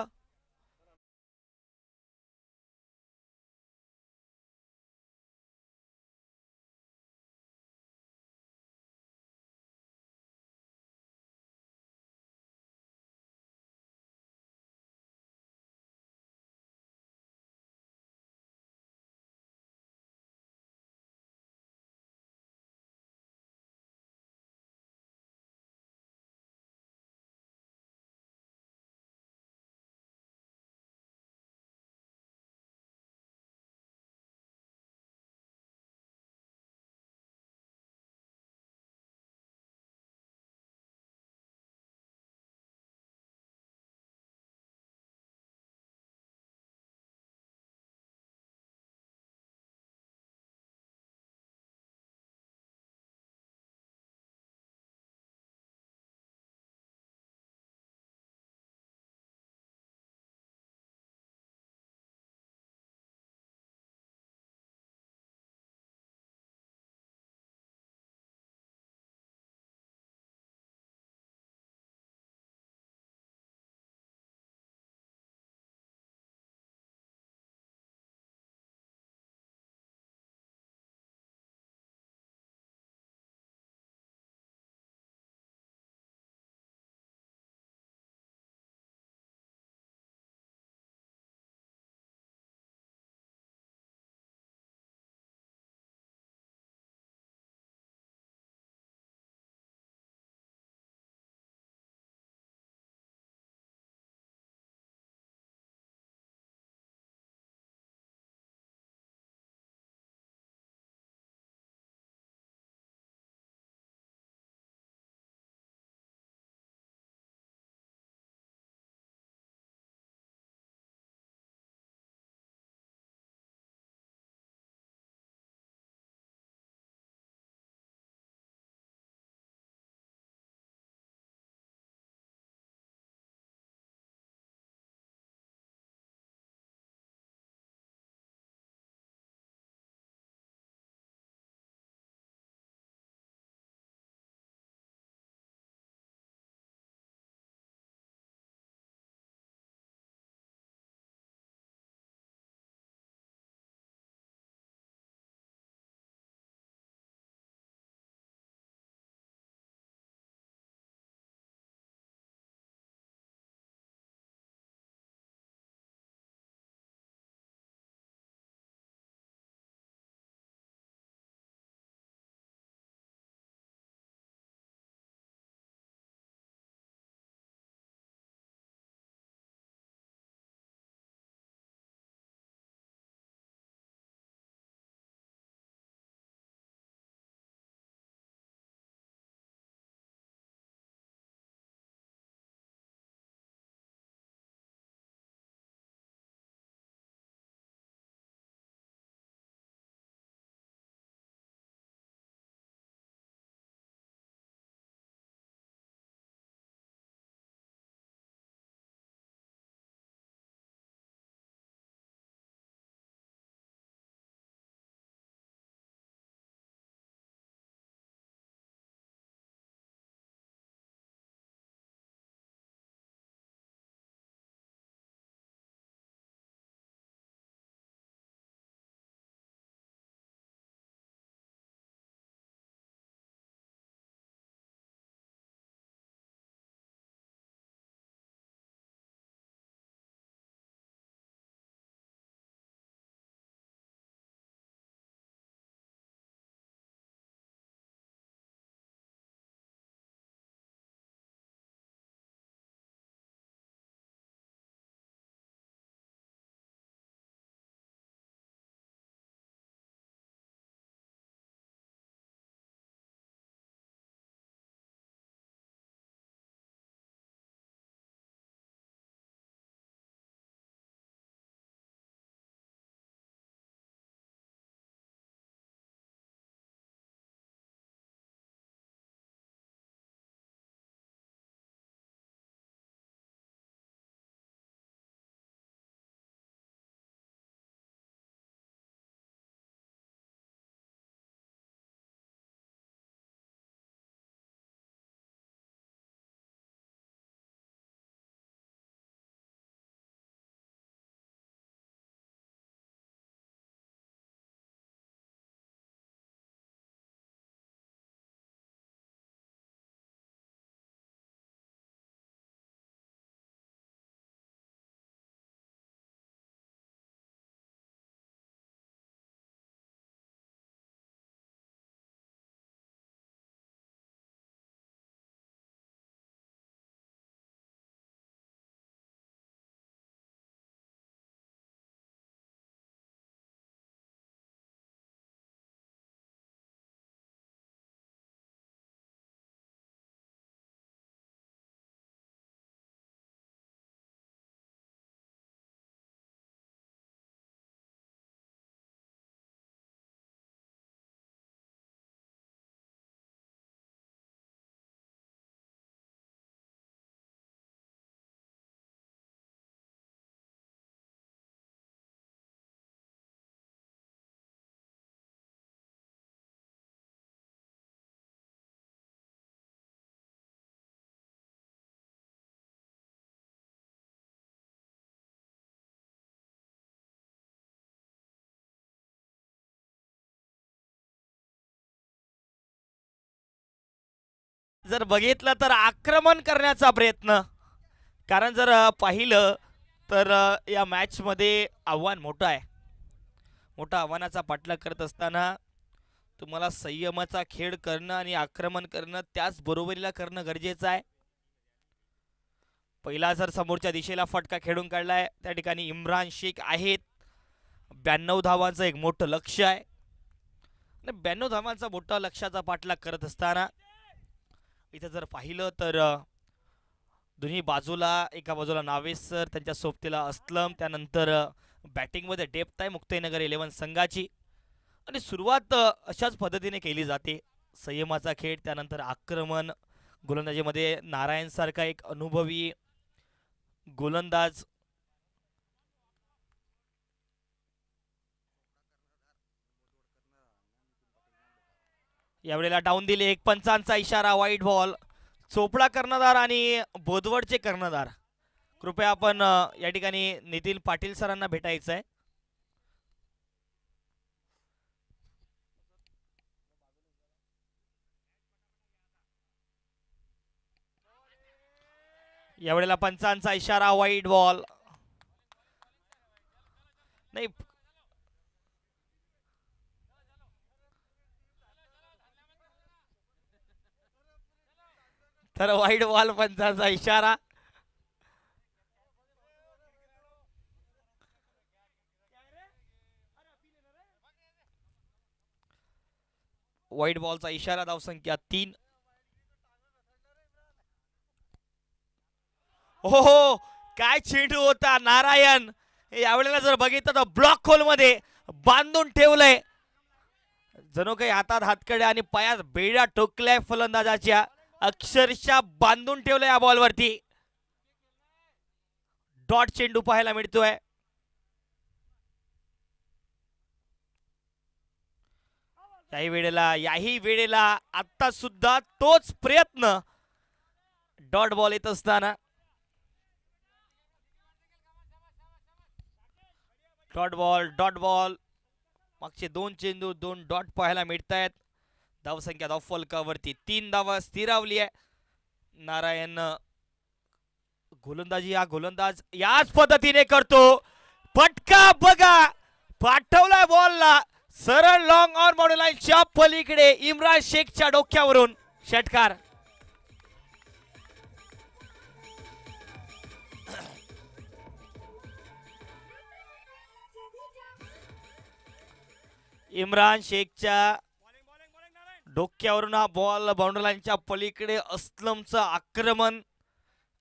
जर बघितलं तर आक्रमण करण्याचा प्रयत्न, कारण जर पाहिलं तर या मॅच मध्ये आव्हान मोठं आहे. मोठ्या आव्हानाचा पाठलाग करत असताना तुम्हाला संयमाचा खेळ करणं आणि आक्रमण करणं त्याच बरोबरीला करणं गरजेचं आहे. पहिला जर समोरच्या दिशेला फटका खेळून काढलाय त्या ठिकाणी इम्रान शेख आहेत. 92 धावांचं एक मोठं लक्ष आहे. 92 धावांचा मोठा लक्षाचा पाठलाग करत असताना इथं जर पाहिलं तर दोन्ही बाजूला, एका बाजूला नावेस सर, त्यांच्या सोबतीला असलम, त्यानंतर बॅटिंगमध्ये डेप्थ आहे मुक्ताईनगर 11 संघाची. आणि सुरुवात अशाच पद्धतीने केली जाते. संयमाचा खेळ, त्यानंतर आक्रमण. गोलंदाजीमध्ये नारायण सारखा एक अनुभवी गोलंदाज. यावेळेला डाऊन दिले, एक पंचांचा इशारा, वाईट बॉल. चोपडा कर्णधार आणि बोदवडचे कर्णधार, कृपया आपण या ठिकाणी नितीन पाटील सरांना भेटायचं आहे. यावेळेला पंचांचा इशारा, वाईट बॉल. नाही, तर वाईट बॉल, पंचांचा इशारा. वाईट बॉलचा इशारा, धावसंख्या 3. हो, काय चेंडू होता. नारायण यावेळेला जर बघितलं तर ब्लॉक होल मध्ये बांधून ठेवलंय. जणू काही हातात हातकडे आणि पायात बेड्या टोकल्या फलंदाजाच्या, अक्षरशः बांधून ठेवलंय या बॉलवरती. डॉट चेंडू पाहायला मिळतोय. याही वेळेला आता सुद्धा तोच प्रयत्न. डॉट बॉल येत असताना डॉट बॉल. मागचे 2 चेंडू 2 डॉट पाहायला मिळत आहेत. धावसंख्या धावफलकावरती 3 धावा स्थिरावली आहे. नारायण गोलंदाजी, हा गोलंदाज याच पद्धतीने करतो. फटका बघा, पाठवला बॉलला सरळ लॉंग ऑन बाउंड्री लाईनच्या पलीकडे, इम्रान शेखच्या डोक्यावरून षटकार. इम्रान शेखच्या डोक्यावरून हा बॉल बाउंड्री लाईनच्या पलीकडे. असलमचं आक्रमण.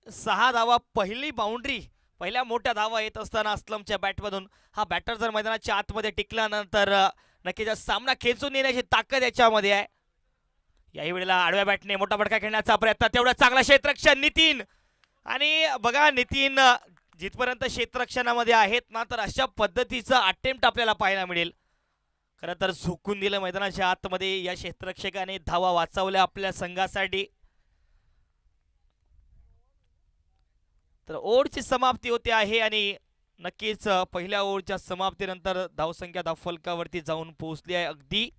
6 धावा, पहिली बाउंड्री, पहिल्या मोठ्या धावा येत असताना असलमच्या बॅटमधून. हा बॅटर जर मैदानाच्या आतमध्ये टिकल्यानंतर नक्कीच सामना खेचून येण्याची ताकद याच्यामध्ये आहे. याही वेळेला आडव्या बॅटने मोठा फटका खेळण्याचा प्रयत्न, तेवढा चांगला क्षेत्ररक्षण नितीन. आणि बघा नितीन जिथपर्यंत क्षेत्ररक्षणामध्ये आहेत ना, तर अशा पद्धतीचं अटेम्प्ट आपल्याला पाहायला मिळेल. खरं तर झोकून दिलं मैदानाच्या आतमध्ये या क्षेत्ररक्षकाने, धावा वाचवल्या आपल्या संघासाठी. तर ओव्हरची समाप्ती होते आहे आणि नक्कीच पहिल्या ओव्हरच्या समाप्तीनंतर धावसंख्या धावफलकावरती जाऊन पोहोचली आहे अगदी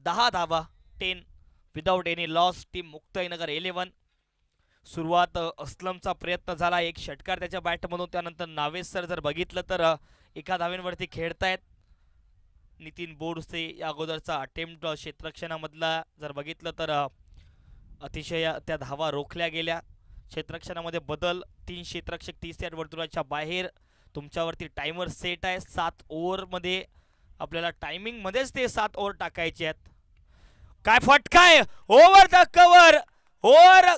10 धावा, 10 without any loss. Team Muktainagar 11. सुरुवात असलमचा प्रयत्न झाला, एक षटकार त्याच्या बॅटमधून. त्यानंतर नावेस सर जर बघितलं तर एका धावेवरती खेळतायत. नितीन बोरसे या अगोदरचा अटेम्प्ट क्षेत्ररक्षणामधला जर बघितलं तर अतिशय त्या धावा रोखल्या गेल्या. क्षेत्ररक्षणामध्ये बदल, 3 क्षेत्ररक्षक 30 यार्ड वर्तुळाच्या बाहेर. तुमच्यावरती टायमर सेट आहे. 7 ओव्हरमध्ये आपल्याला टायमिंग मध्येच ते 7 ओव्हर टाकायचे आहेत. काय फटका आहे, ओव्हर द कव्हर. ओव्हर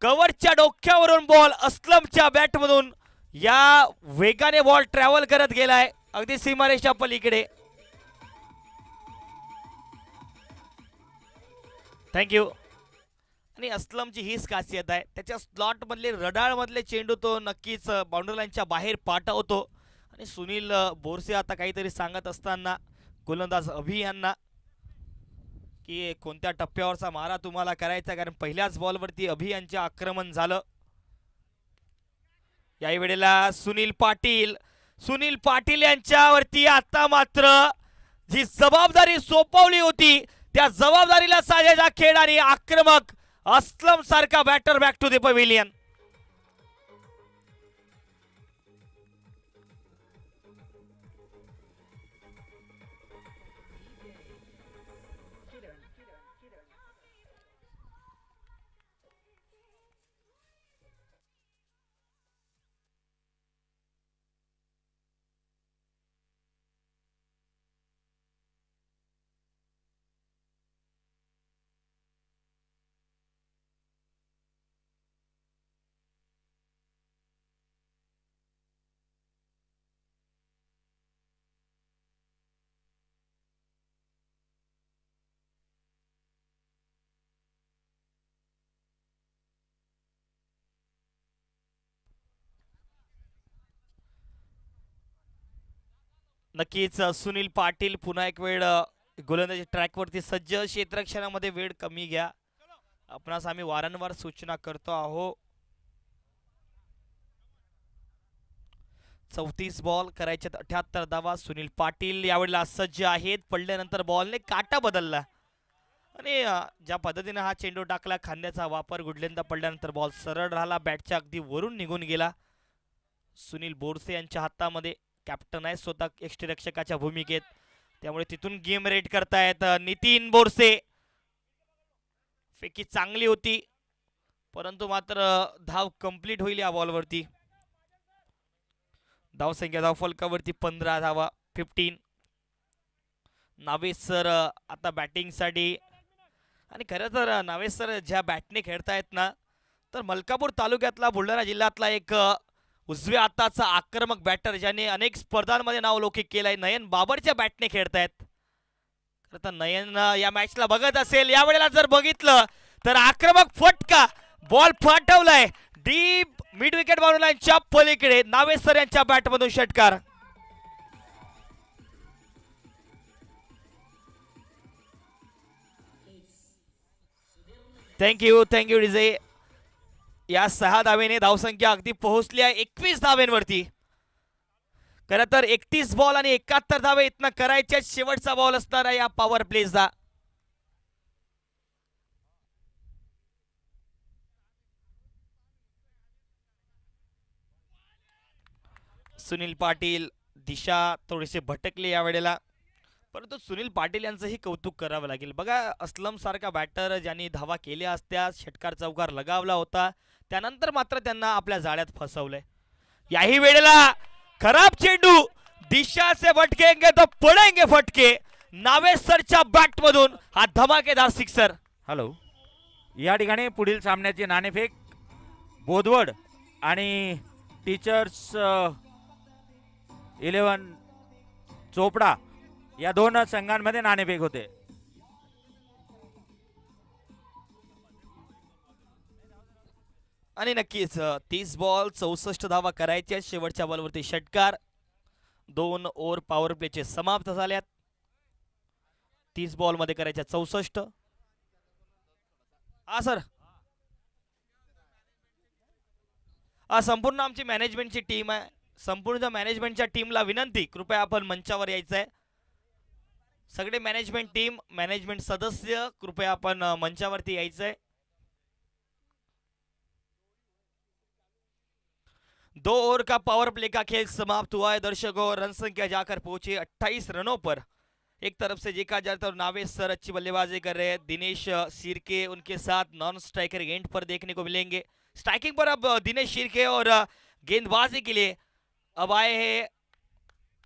कव्हरच्या डोक्यावरून बॉल असलमच्या बॅटमधून या वेगाने बॉल ट्रॅव्हल करत गेलाय अगदी सीमारेषा पलीकडे. थँक्यू. आणि असलमची हीच खासियत आहे, त्याच्या स्लॉट मधले, रडाळ मधले चेंडू तो नक्कीच बाउंड्री लाईनच्या बाहेर पाठवतो. आणि सुनील बोरसे आता काहीतरी सांगत असताना गोलंदाज अभि यांना की कोणत्या टप्प्यावरचा मारा तुम्हाला करायचा, कारण पहिल्याच बॉलवरती अभि यांचे आक्रमण झालं. याही वेळेला सुनील पाटील यांच्यावरती आता मात्र जी जबाबदारी सोपवली होती त्या जबाबदारीला साजेसा खेळ आणि आक्रमक अस्लम सारखा batter back to the pavilion. नक्कीच सुनील पाटील पुन्हा एक वेळ गोलंदाजी ट्रॅकवरती सज्ज. क्षेत्ररक्षणामध्ये वेळ कमी घ्या, आपणास आम्ही वारंवार सूचना करतो आहो. 34 बॉल करायचे 78 धावा. सुनील पाटील यावेळेला सज्ज आहेत. पडल्यानंतर बॉलने काटा बदलला आणि ज्या पद्धतीने हा चेंडू टाकला, खांद्याचा वापर गुडलेंदा पडल्यानंतर बॉल सरळ राहिला, बॅटच्या अगदी वरून निघून गेला. सुनील बोरसे यांच्या हातामध्ये, कॅप्टन आहे स्वतः यष्टीरक्षकाच्या भूमिकेत, त्यामुळे तिथून गेम रेड करतायत नितीन बोरसे. फेकी चांगली होती, परंतु मात्र धाव कंप्लीट होईल या बॉलवरती. धावसंख्या धावफलकावरती 15 धावा, 15. नावेश सर आता बॅटिंगसाठी, आणि खरं तर नावेश सर ज्या बॅटने खेळतायत ना, तर मलकापूर तालुक्यातला, बुलढाणा जिल्ह्यातला एक उजव्या हाताचा आक्रमक बॅटर ज्याने अनेक स्पर्धांमध्ये नावलौकिक केलंय, नयन बाबरच्या बॅटने खेळतायत. खरं तर नयन या मॅचला बघत असेल, यावेळेला जर बघितलं तर आक्रमक फटका, बॉल फाटवलाय डीप मिड विकेट बाउंड्री लाईनच्या पलीकडे. नावेश सर यांच्या बॅटमधून षटकार. Thank you DJ. या 6 धावेने धावसंख्या अगदी पोहोचली आहे 21 धावेंवरती. खरं तर 31 बॉल आणि 71 धावे इथनं करायचे. शेवटचा बॉल असणार आहे या पॉवर प्लेचा. सुनील पाटील दिशा थोडीशी भटकली यावेळेला, परंतु सुनील पाटील यांचंही कौतुक करावं लागेल. बघा, अस्लम सारखा बॅटर ज्यांनी धावा केल्या असत्या, षटकार चौकार लगावला होता, त्यानंतर मात्र त्यांना आपल्या जाळ्यात फसवलंय. याही वेळेला खराब चेंडू, दिशा से भटकेंगे तो पडेंगे फटके. नावेश सरच्या बॅट मधून हा धमाकेदार सिक्सर. हॅलो, या ठिकाणी पुढील सामन्याची नाणेफेक बोदवड आणि टीचर्स 11 चोपडा या दोन संघांमध्ये नाणेफेक होते. आणि नक्कीच 30 बॉल 64 धावा करायच्या. शेवटच्या बॉलवरती षटकार. 2 ओव्हर पॉवर प्लेचे समाप्त झाल्यात. 30 बॉल मध्ये करायच्या 64. हा सर, संपूर्ण आमची मॅनेजमेंटची टीम आहे. संपूर्ण मॅनेजमेंटच्या टीमला विनंती, कृपया आपण मंचावर यायचं आहे. सगळे मॅनेजमेंट टीम, मॅनेजमेंट सदस्य, कृपया आपण मंचावरती यायचं आहे. 2 ओवर का पावर प्ले का खेल समाप्त हुआ है दर्शकों. रन संख्या जाकर पहुंची 28 रनों पर. एक तरफ से देखा जाए तो नावेश सर अच्छी बल्लेबाजी कर रहे हैं. दिनेश सिरके उनके साथ नॉन स्ट्राइकर एंड पर देखने को मिलेंगे. स्ट्राइकिंग पर अब दिनेश सिरके और गेंदबाजी के लिए अब आए हैं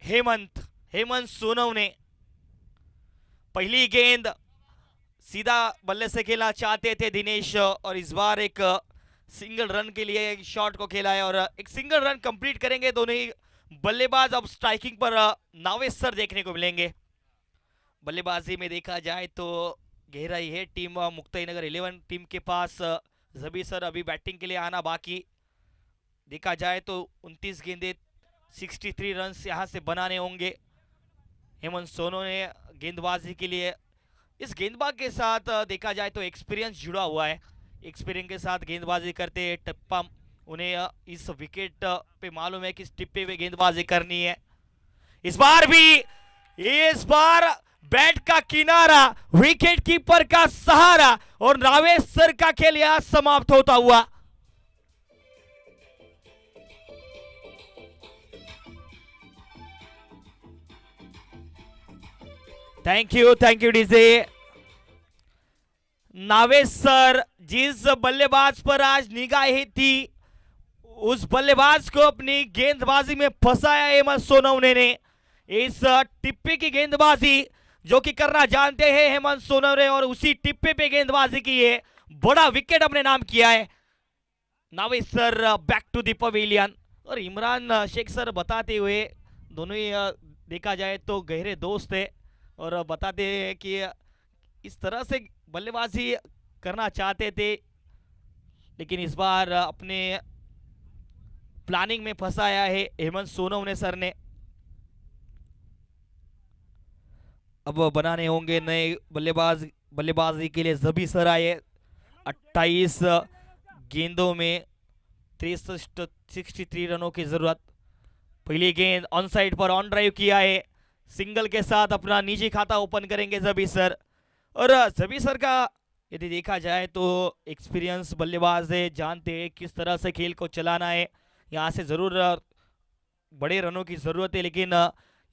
हेमंत सोनवने. पहली गेंद सीधा बल्ले से खेलना चाहते थे दिनेश, और इस बार एक सिंगल रन के लिए एक शॉट को खेला है और एक सिंगल रन कंप्लीट करेंगे दोनों ही बल्लेबाज. अब स्ट्राइकिंग पर नावेश सर देखने को मिलेंगे. बल्लेबाजी में देखा जाए तो गहराई है टीम मुक्ताईनगर 11 टीम के पास. जबी सर अभी बैटिंग के लिए आना बाकी. देखा जाए तो 29 गेंदे 63 रन यहां से बनाने होंगे. हेमंत सोनो ने गेंदबाजी के लिए, इस गेंदबाज के साथ देखा जाए तो एक्सपीरियंस जुड़ा हुआ है. एक्सपीरियंस के साथ गेंदबाजी करते टप्पा, उन्हें इस विकेट पे मालूम है कि इस टिप्पे पे गेंदबाजी करनी है. इस बार बैट का किनारा, विकेट कीपर का सहारा और नावेद सर का खेल यहां समाप्त होता हुआ। Thank you DJ. Naved sir जिस बल्लेबाज पर आज निगाहें थी, उस बल्लेबाज को अपनी गेंदबाजी में फंसाया हेमंत सोनवणे ने। इस टिप्पे की गेंदबाजी जो कि करना जानते हैं हेमंत सोनवणे, और उसी टिप्पे पे गेंदबाजी की है, बड़ा विकेट अपने नाम किया है। Naved sir back to the pavilion. और इमरान शेख सर बताते हुए, दोनों ही देखा जाए तो गहरे दोस्त है, और बताते हैं कि इस तरह से बल्लेबाजी करना चाहते थे, लेकिन इस बार अपने प्लानिंग में फंसाया है हेमंत सोनवणे सर ने। अब बनाने होंगे नए बल्लेबाजी के लिए जबी सर आए। 28 गेंदों में 63 रनों की जरूरत। पहली गेंद ऑन साइड पर ऑन ड्राइव किया है, सिंगल के साथ अपना निजी खाता ओपन करेंगे जबी सर। और जबी सर का यदि देखा जाए तो एक्सपीरियंस बल्लेबाज है, जानते हैं किस तरह से खेल को चलाना है। यहाँ से जरूर बड़े रनों की जरूरत है, लेकिन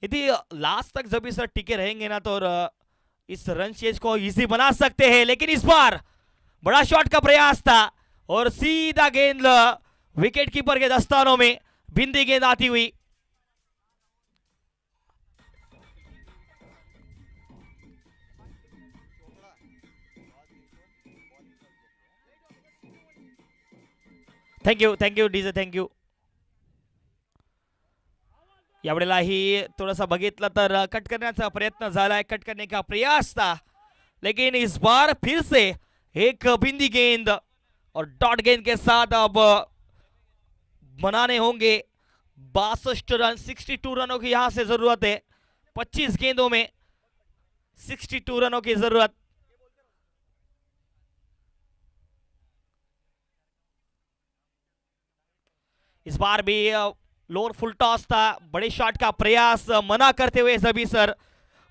यदि लास्ट तक जबी सर टिके रहेंगे ना, तो इस रन चेज को इजी बना सकते हैं। लेकिन इस बार बड़ा शॉट का प्रयास था और सीधा गेंद विकेट कीपर के दस्तानों में, बिंदी गेंद आती हुई। Thank you DJ, thank you. यावेळेलाही थोडासा बघितलं तर कट करण्याचा प्रयत्न झालाय, कट करने का प्रयास था, लेकिन इस बार फिर से एक बिंदी गेंद और डॉट गेंद के साथ अब बनाने होंगे 62 रन। 62 रनों की यहां से जरूरत है। 25 गेंदों में 62 रनों की जरूरत। इस बार भी लोअर फुल टॉस था, बड़े शॉट का प्रयास मना करते हुए जबी सर।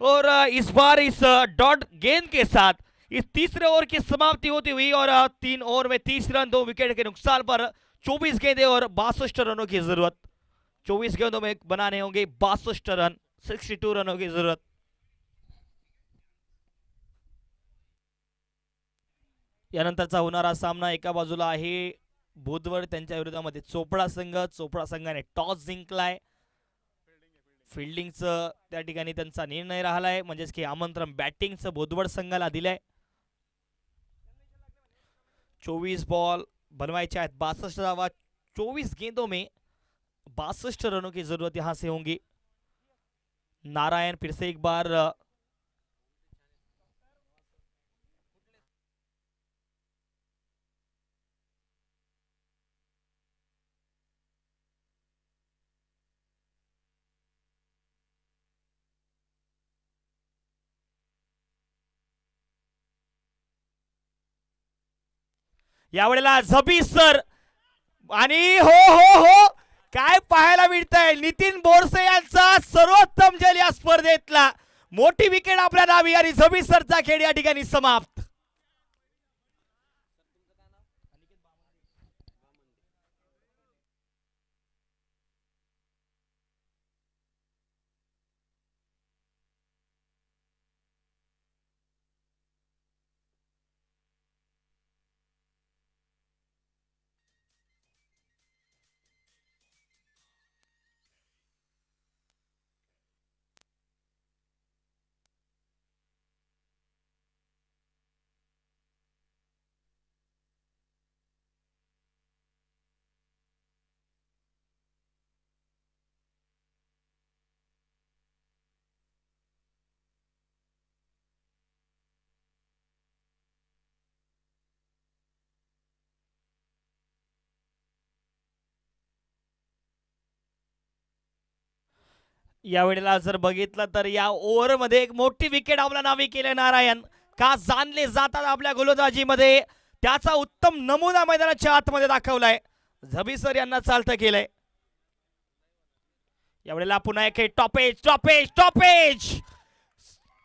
और इस बार इस डॉट गेंद के साथ इस तीसरे ओवर की समाप्ति होती हुई, और 3 ओवर में 30 रन, 2 विकेट के नुकसान पर 24 गेंदें और 62 रनों की जरूरत। 24 गेंदों में बनाने होंगे 62 रन, 62 रनों की जरूरत। यानंतरचा होणारा सामना एका बाजूला आहे बुधवार, त्यांच्या विरोधामध्ये चोपडा संघ। चोपडा संघाने टॉस जिंकलाय। फिल्डिंगचं त्या ठिकाणी त्यांचा निर्णय राहिलाय, म्हणजेच की आमंत्रण बॅटिंगचं बुधवार संघाला दिलंय। 24 बॉल बनवायचे आहेत, 62 धावा। 24 गेंदों में 62 रनों की जरूरत यहां से होंगी। नारायण फिर से एक बार यावेळेला झबी सर, आणि हो हो हो, काय पाहायला मिळतंय, नितीन बोरसे यांचा सर्वोत्तम जल या स्पर्धेतला मोठी विकेट आपल्या नावी, आणि झबी सरचा खेळ या ठिकाणी समाप्त। यावेळेला जर बघितलं तर या ओव्हर मध्ये एक मोठी विकेट आपल्या नावी केले नारायण। का जाणले जातात आपल्या गोलंदाजीमध्ये, त्याचा उत्तम नमुना मैदानाच्या आतमध्ये दाखवलाय। झबी सर यांना चालतं केलंय। यावेळेला पुन्हा एक टॉपेज टॉपेज टॉपेज,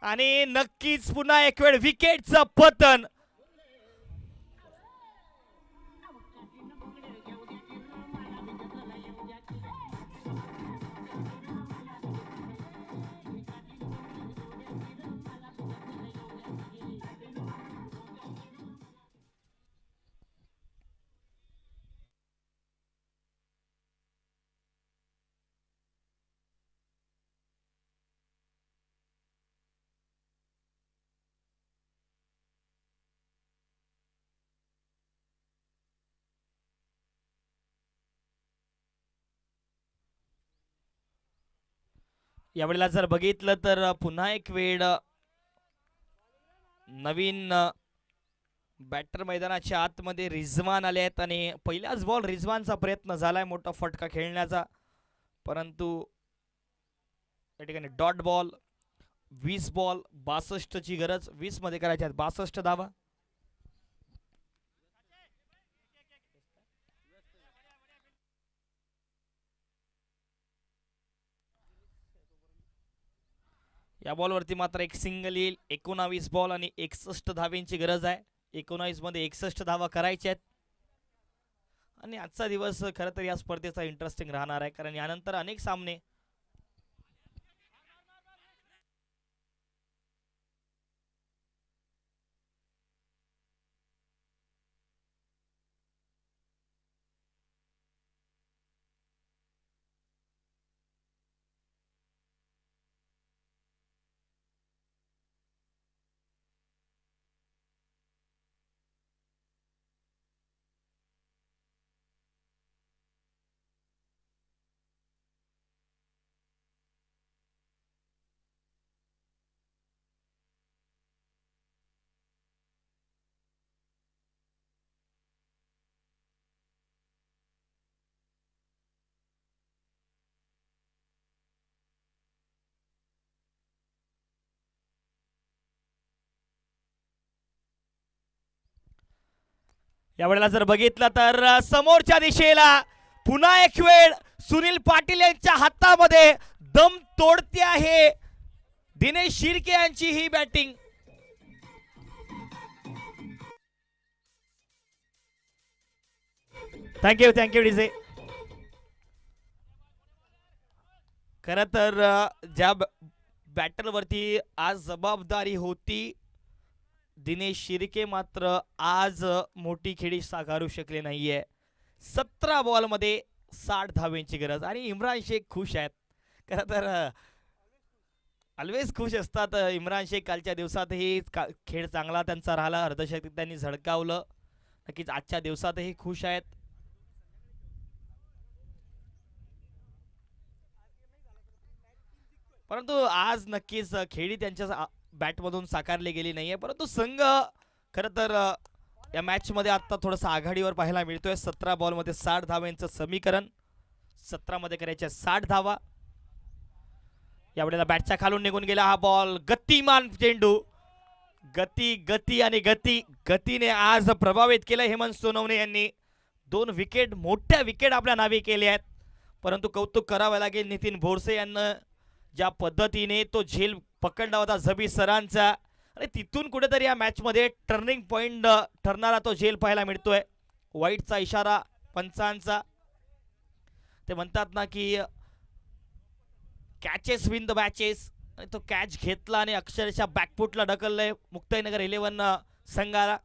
आणि नक्कीच पुन्हा एक वेळ विकेटचं पतन. यावेळेला जर बघितलं तर पुन्हा एक वेळ नवीन बॅटर मैदानाच्या आतमध्ये रिझवान आले आहेत आणि पहिलाच बॉल रिझवानचा प्रयत्न झालाय मोठा फटका खेळण्याचा, परंतु या ठिकाणी डॉट बॉल. 20 बॉल 62 ची गरज, 20 मध्ये करायच्या आहेत 62 धावा. या बॉलवरती मात्र एक सिंगल येईल. 19 बॉल आणि 61 धावेंची गरज आहे. 19 मध्ये 61 धावा करायच्या आहेत आणि आजचा दिवस खरं तर या स्पर्धेचा इंटरेस्टिंग राहणार आहे, कारण यानंतर अनेक सामने यावेळेला जर बघितलं तर समोरच्या दिशेला पुन्हा एक वेळ सुनील पाटील यांच्या हातामध्ये दम तोडते आहे दिनेश शिर्के यांची ही बॅटिंग. Thank you DJ. खरं तर ज्या बॅटरवरती आज जबाबदारी होती दिनेश शिर्के मात्र आज मोठी खेळी साकारू शकले नाहीये. 17 बॉलमध्ये 60 धावेंची गरज आणि इम्रान शेख खुश आहेत. खरं तर ऑलवेज खुश असतात इम्रान शेख. कालच्या दिवसातही खेळ चांगला त्यांचा राहिला, अर्धशतक त्यांनी झळकावलं. नक्कीच आजच्या दिवसातही खुश आहेत. परंतु आज नक्कीच खेळी त्यांच्या बॅटमधून साकारली गेली नाहीये, परंतु संघ खरं तर या मॅच मध्ये आता थोडासा आघाडीवर पाहायला मिळतोय. 17 बॉल मध्ये 60 धावांचं समीकरण, 17 मध्ये करायच्या 60 धावा. यावेळेला बॅटच्या खालून निघून गेला हा बॉल. गतिमान चेंडू, गती आणि गतीने आज प्रभावित केलं हेमंत सोनवणे यांनी. 2 विकेट, मोठ्या विकेट आपल्या नावे केल्या आहेत. परंतु कौतुक करावं लागेल नितीन बोरसे यांना, ज्या पद्धतीने तो झेल पकडला होता झबी सरांचा आणि तिथून कुठेतरी या मॅच मध्ये टर्निंग पॉइंट ठरणारा तो झेल पाहायला मिळतोय. वाईटचा इशारा पंचांचा. ते म्हणतात ना की कॅचेस विन द मॅचेस, आणि तो कॅच घेतला आणि अक्षरशः बॅकफुटला ढकललंय मुक्ताईनगर 11 संघाला.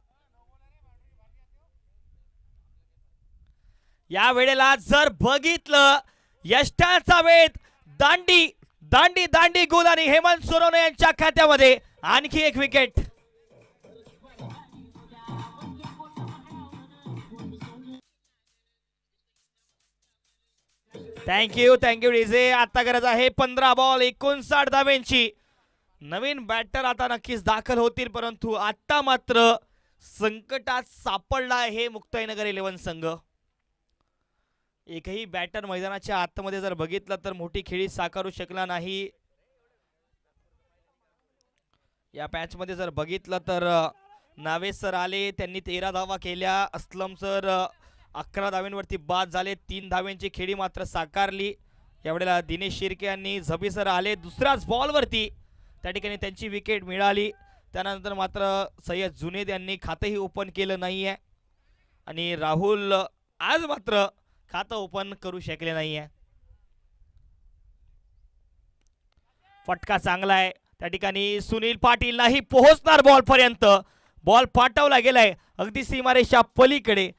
या वेळेला जर बघितलं यष्टाचा वेध, दांडी गोल आणि हेमंत सोनवणे यांच्या खात्यामध्ये आणखी एक विकेट. Thank you DJ. आता गरज आहे 15 बॉल 59 धावेंची. नवीन बॅटर आता नक्कीच दाखल होतील, परंतु आता मात्र संकटात सापडला आहे मुक्ताईनगर 11 संघ. एकही बॅटर मैदानाच्या आतमध्ये जर बघितलं तर मोठी खेळी साकारू शकला नाही. या मॅच मध्ये जर बघितलं तर नावेस सर आले, त्यांनी 13 धावा केल्या. असलम सर 11 धाव्यांवरती बाद झाले, 3 धाव्यांची खेळी मात्र साकारली. यावेळेला दिनेश शिर्के यांनी झबी सर आले दुसऱ्याच बॉलवरती त्या ठिकाणी त्यांची विकेट मिळाली. त्यानंतर मात्र सय्यद जुनेद यांनी खातंही ओपन केलं नाही आहे आणि राहुल आज मात्र खातं ओपन करू शकले नाही आहे. फटका चांगला आहे. त्या ठिकाणी सुनील पाटील नाही पोहोचणार बॉल पर्यंत. बॉल पाठवला गेलाय अगदी सीमारेषा पलीकडे.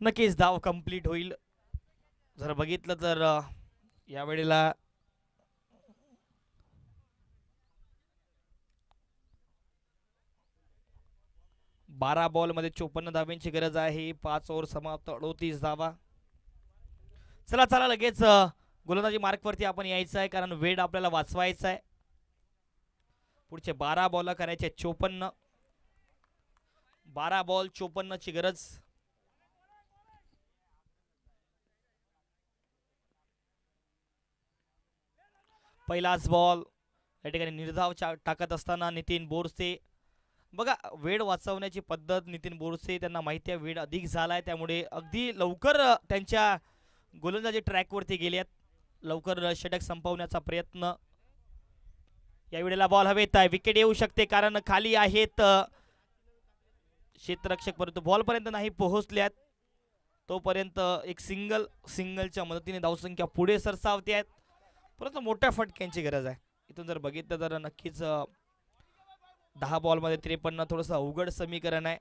नक्कीच धाव कंप्लीट होईल. जर बघितलं तर यावेळेला 12 बॉलमध्ये 54 धावांची गरज आहे. 5 ओव्हर समाप्त 38 धावा. चला चला लगेच गोलंदाजी मार्कवरती आपण यायचं आहे कारण वेळ आपल्याला वाचवायचा आहे. पुढचे 12 बॉल करायचे 54. 12 बॉल 54 ची गरज. पहिलाच बॉल या ठिकाणी निर्धाव टाकत असताना नितीन बोरसे. बघा वेळ वाचवण्याची पद्धत नितीन बोरसे त्यांना माहिती आहे वेळ अधिक झालाय त्यामुळे अगदी लवकर त्यांच्या गोलंदाजी ट्रॅकवरती गेलेत. लवकर षटक संपवण्याचा प्रयत्न. यावेळेला बॉल हवेत आहे. विकेट येऊ शकते कारण खाली आहेत क्षेत्ररक्षक परंतु बॉल पर्यंत नाही पोहोचल्यात. तोपर्यंत एक सिंगलच्या मदतीने धावसंख्या पुढे सरसावते आहेत परंतु मोठ्या फटक्यांची गरज आहे. इथून जर बघितलं तर नक्कीच 10 बॉलमध्ये 53 थोडंसं अवघड समीकरण आहे.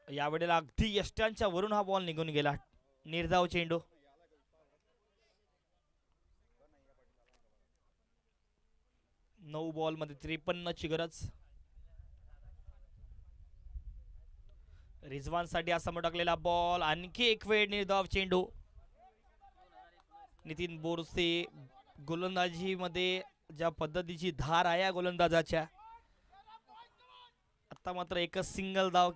यावेळेला अगदी यष्ट्यांच्या वरून हा बॉल निघून गेला. निर्धाव चेंडू. नऊ बॉलमध्ये 53 ची गरज. रिझवान साठी असा टाकलेला बॉल. आणखी एक वेळ निर्धाव चेंडू. नितीन बोरसे गोलंदाजी मध्ये ज्या पद्धतीची धार आहे या गोलंदाजाच्या आता मात्र एकच सिंगल धाव.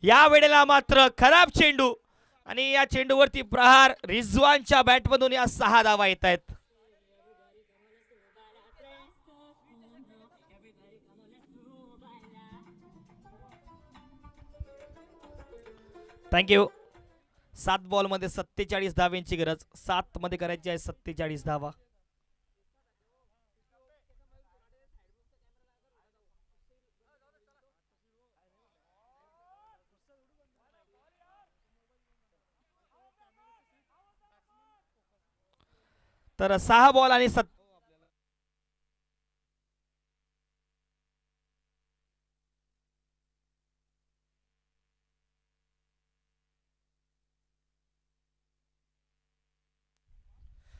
या वेळेला मात्र खराब चेंडू आणि या चेंडूवरती प्रहार. रिझवानच्या बॅटमधून या 6 धावा येत आहेत. थँक्यू. 7 बॉलमध्ये 47 धावांची गरज. 7 मध्ये करायची आहे 47 धावा. तर 6 बॉल आणि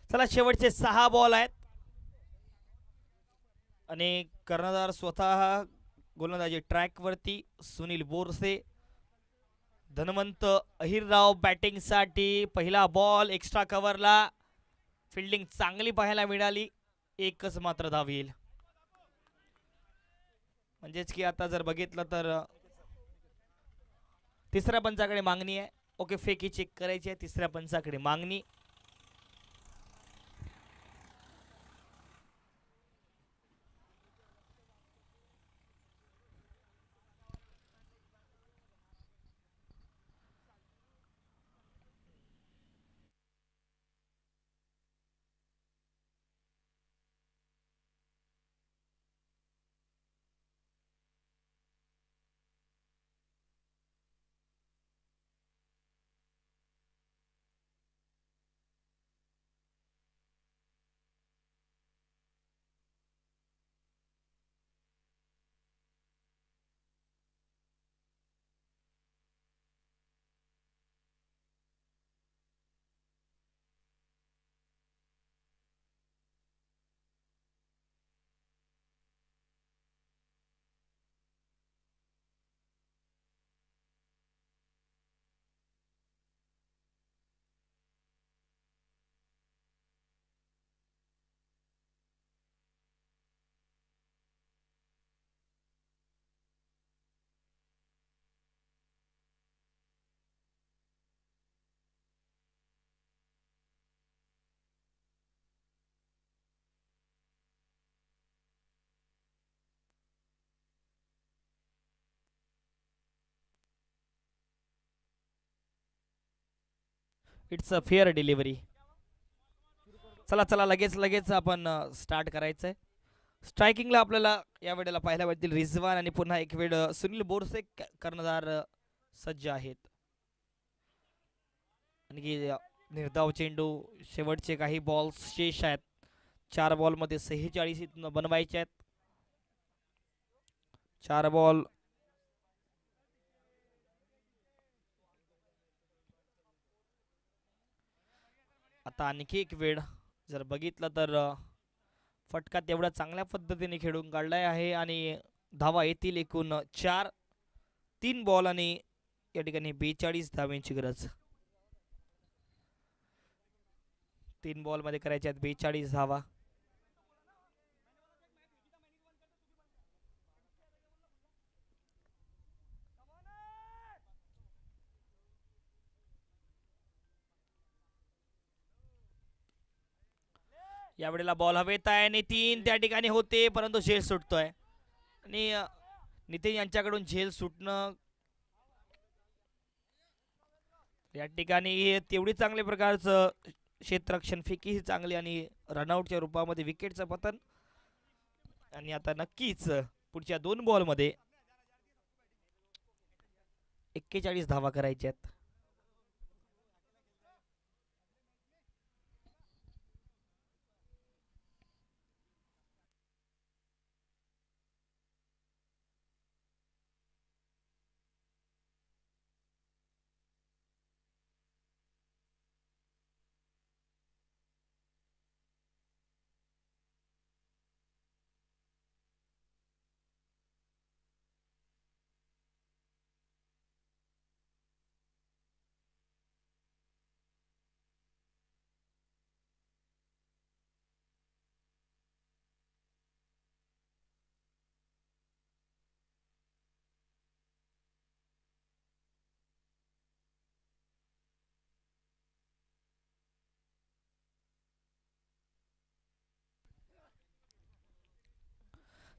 चला शेवटचे 6 बॉल आहेत आणि कर्णधार स्वतः गोलंदाजी ट्रॅक वरती. सुनील बोरसे. धनवंत अहिरराव बॅटिंग साठी. पहिला बॉल एक्स्ट्रा कव्हरला. फिल्डिंग चांगली पाहायला मिळाली. एकच मात्र धाव येईल. म्हणजेच की आता जर बघितलं तर तिसऱ्या पंचाकडे मागणी आहे. ओके फेकी चेक करायची आहे. तिसऱ्या पंचाकडे मागणी. It's a fair delivery. चला चला लगेच लगेच आपण स्टार्ट करायचंय. स्ट्रायकिंगला आपल्याला या वेळेला पाहायला भेटतील रिझवान आणि पुन्हा एक वेळ सुनील बोरसे कर्णधार सज्ज आहेत. आणखी निर्धाव चेंडू शेवटचे काही बॉल्स शेष आहेत. 4 बॉलमध्ये 46 बनवायचे आहेत. 4 बॉल आता आणखी एक वेळ जर बघितलं तर फटका तेवढा चांगल्या पद्धतीने खेळून काढलाय आहे आणि धावा येतील एकूण 4. 3 बॉल आणि या ठिकाणी 42 धावांची गरज. 3 बॉल मध्ये करायच्या आहेत 42 धावा. यावेळेला बॉल हवेत आहे आणि 3 त्या ठिकाणी होते परंतु झेल सुटतोय आणि नितीन यांच्याकडून झेल सुटणं या ठिकाणी तेवढी चांगल्या प्रकारचं क्षेत्ररक्षण फेकीही चांगली आणि रनआउटच्या रूपामध्ये विकेटचं पतन. आणि आता नक्कीच पुढच्या 2 बॉलमध्ये 41 धावा करायच्या आहेत.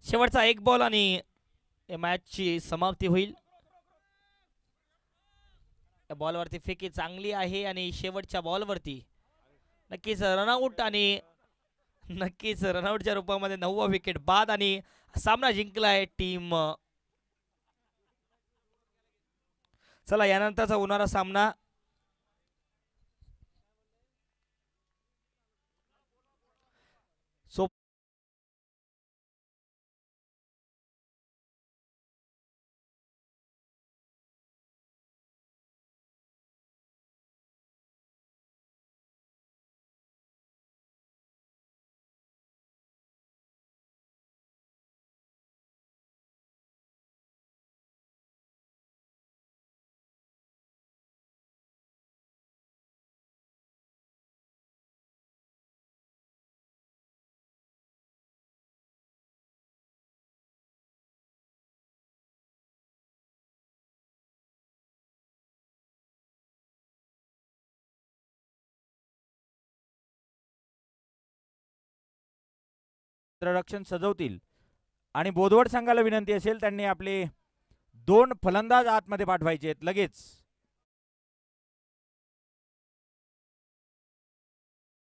शेवटचा 1 बॉल आणि मॅचची समाप्ती होईल. बॉलवरती फेकी चांगली आहे आणि शेवटच्या बॉलवरती नक्कीच रनआउट आणि नक्कीच रनआउटच्या रूपामध्ये 9वा विकेट बाद आणि सामना जिंकलाय टीम. चला यानंतरचा होणारा सामना क्षेत्ररक्षण सजवतील आणि बोधवड संघाला विनंती असेल त्यांनी आपले 2 फलंदाज आतमध्ये पाठवायचे आहेत लगेच.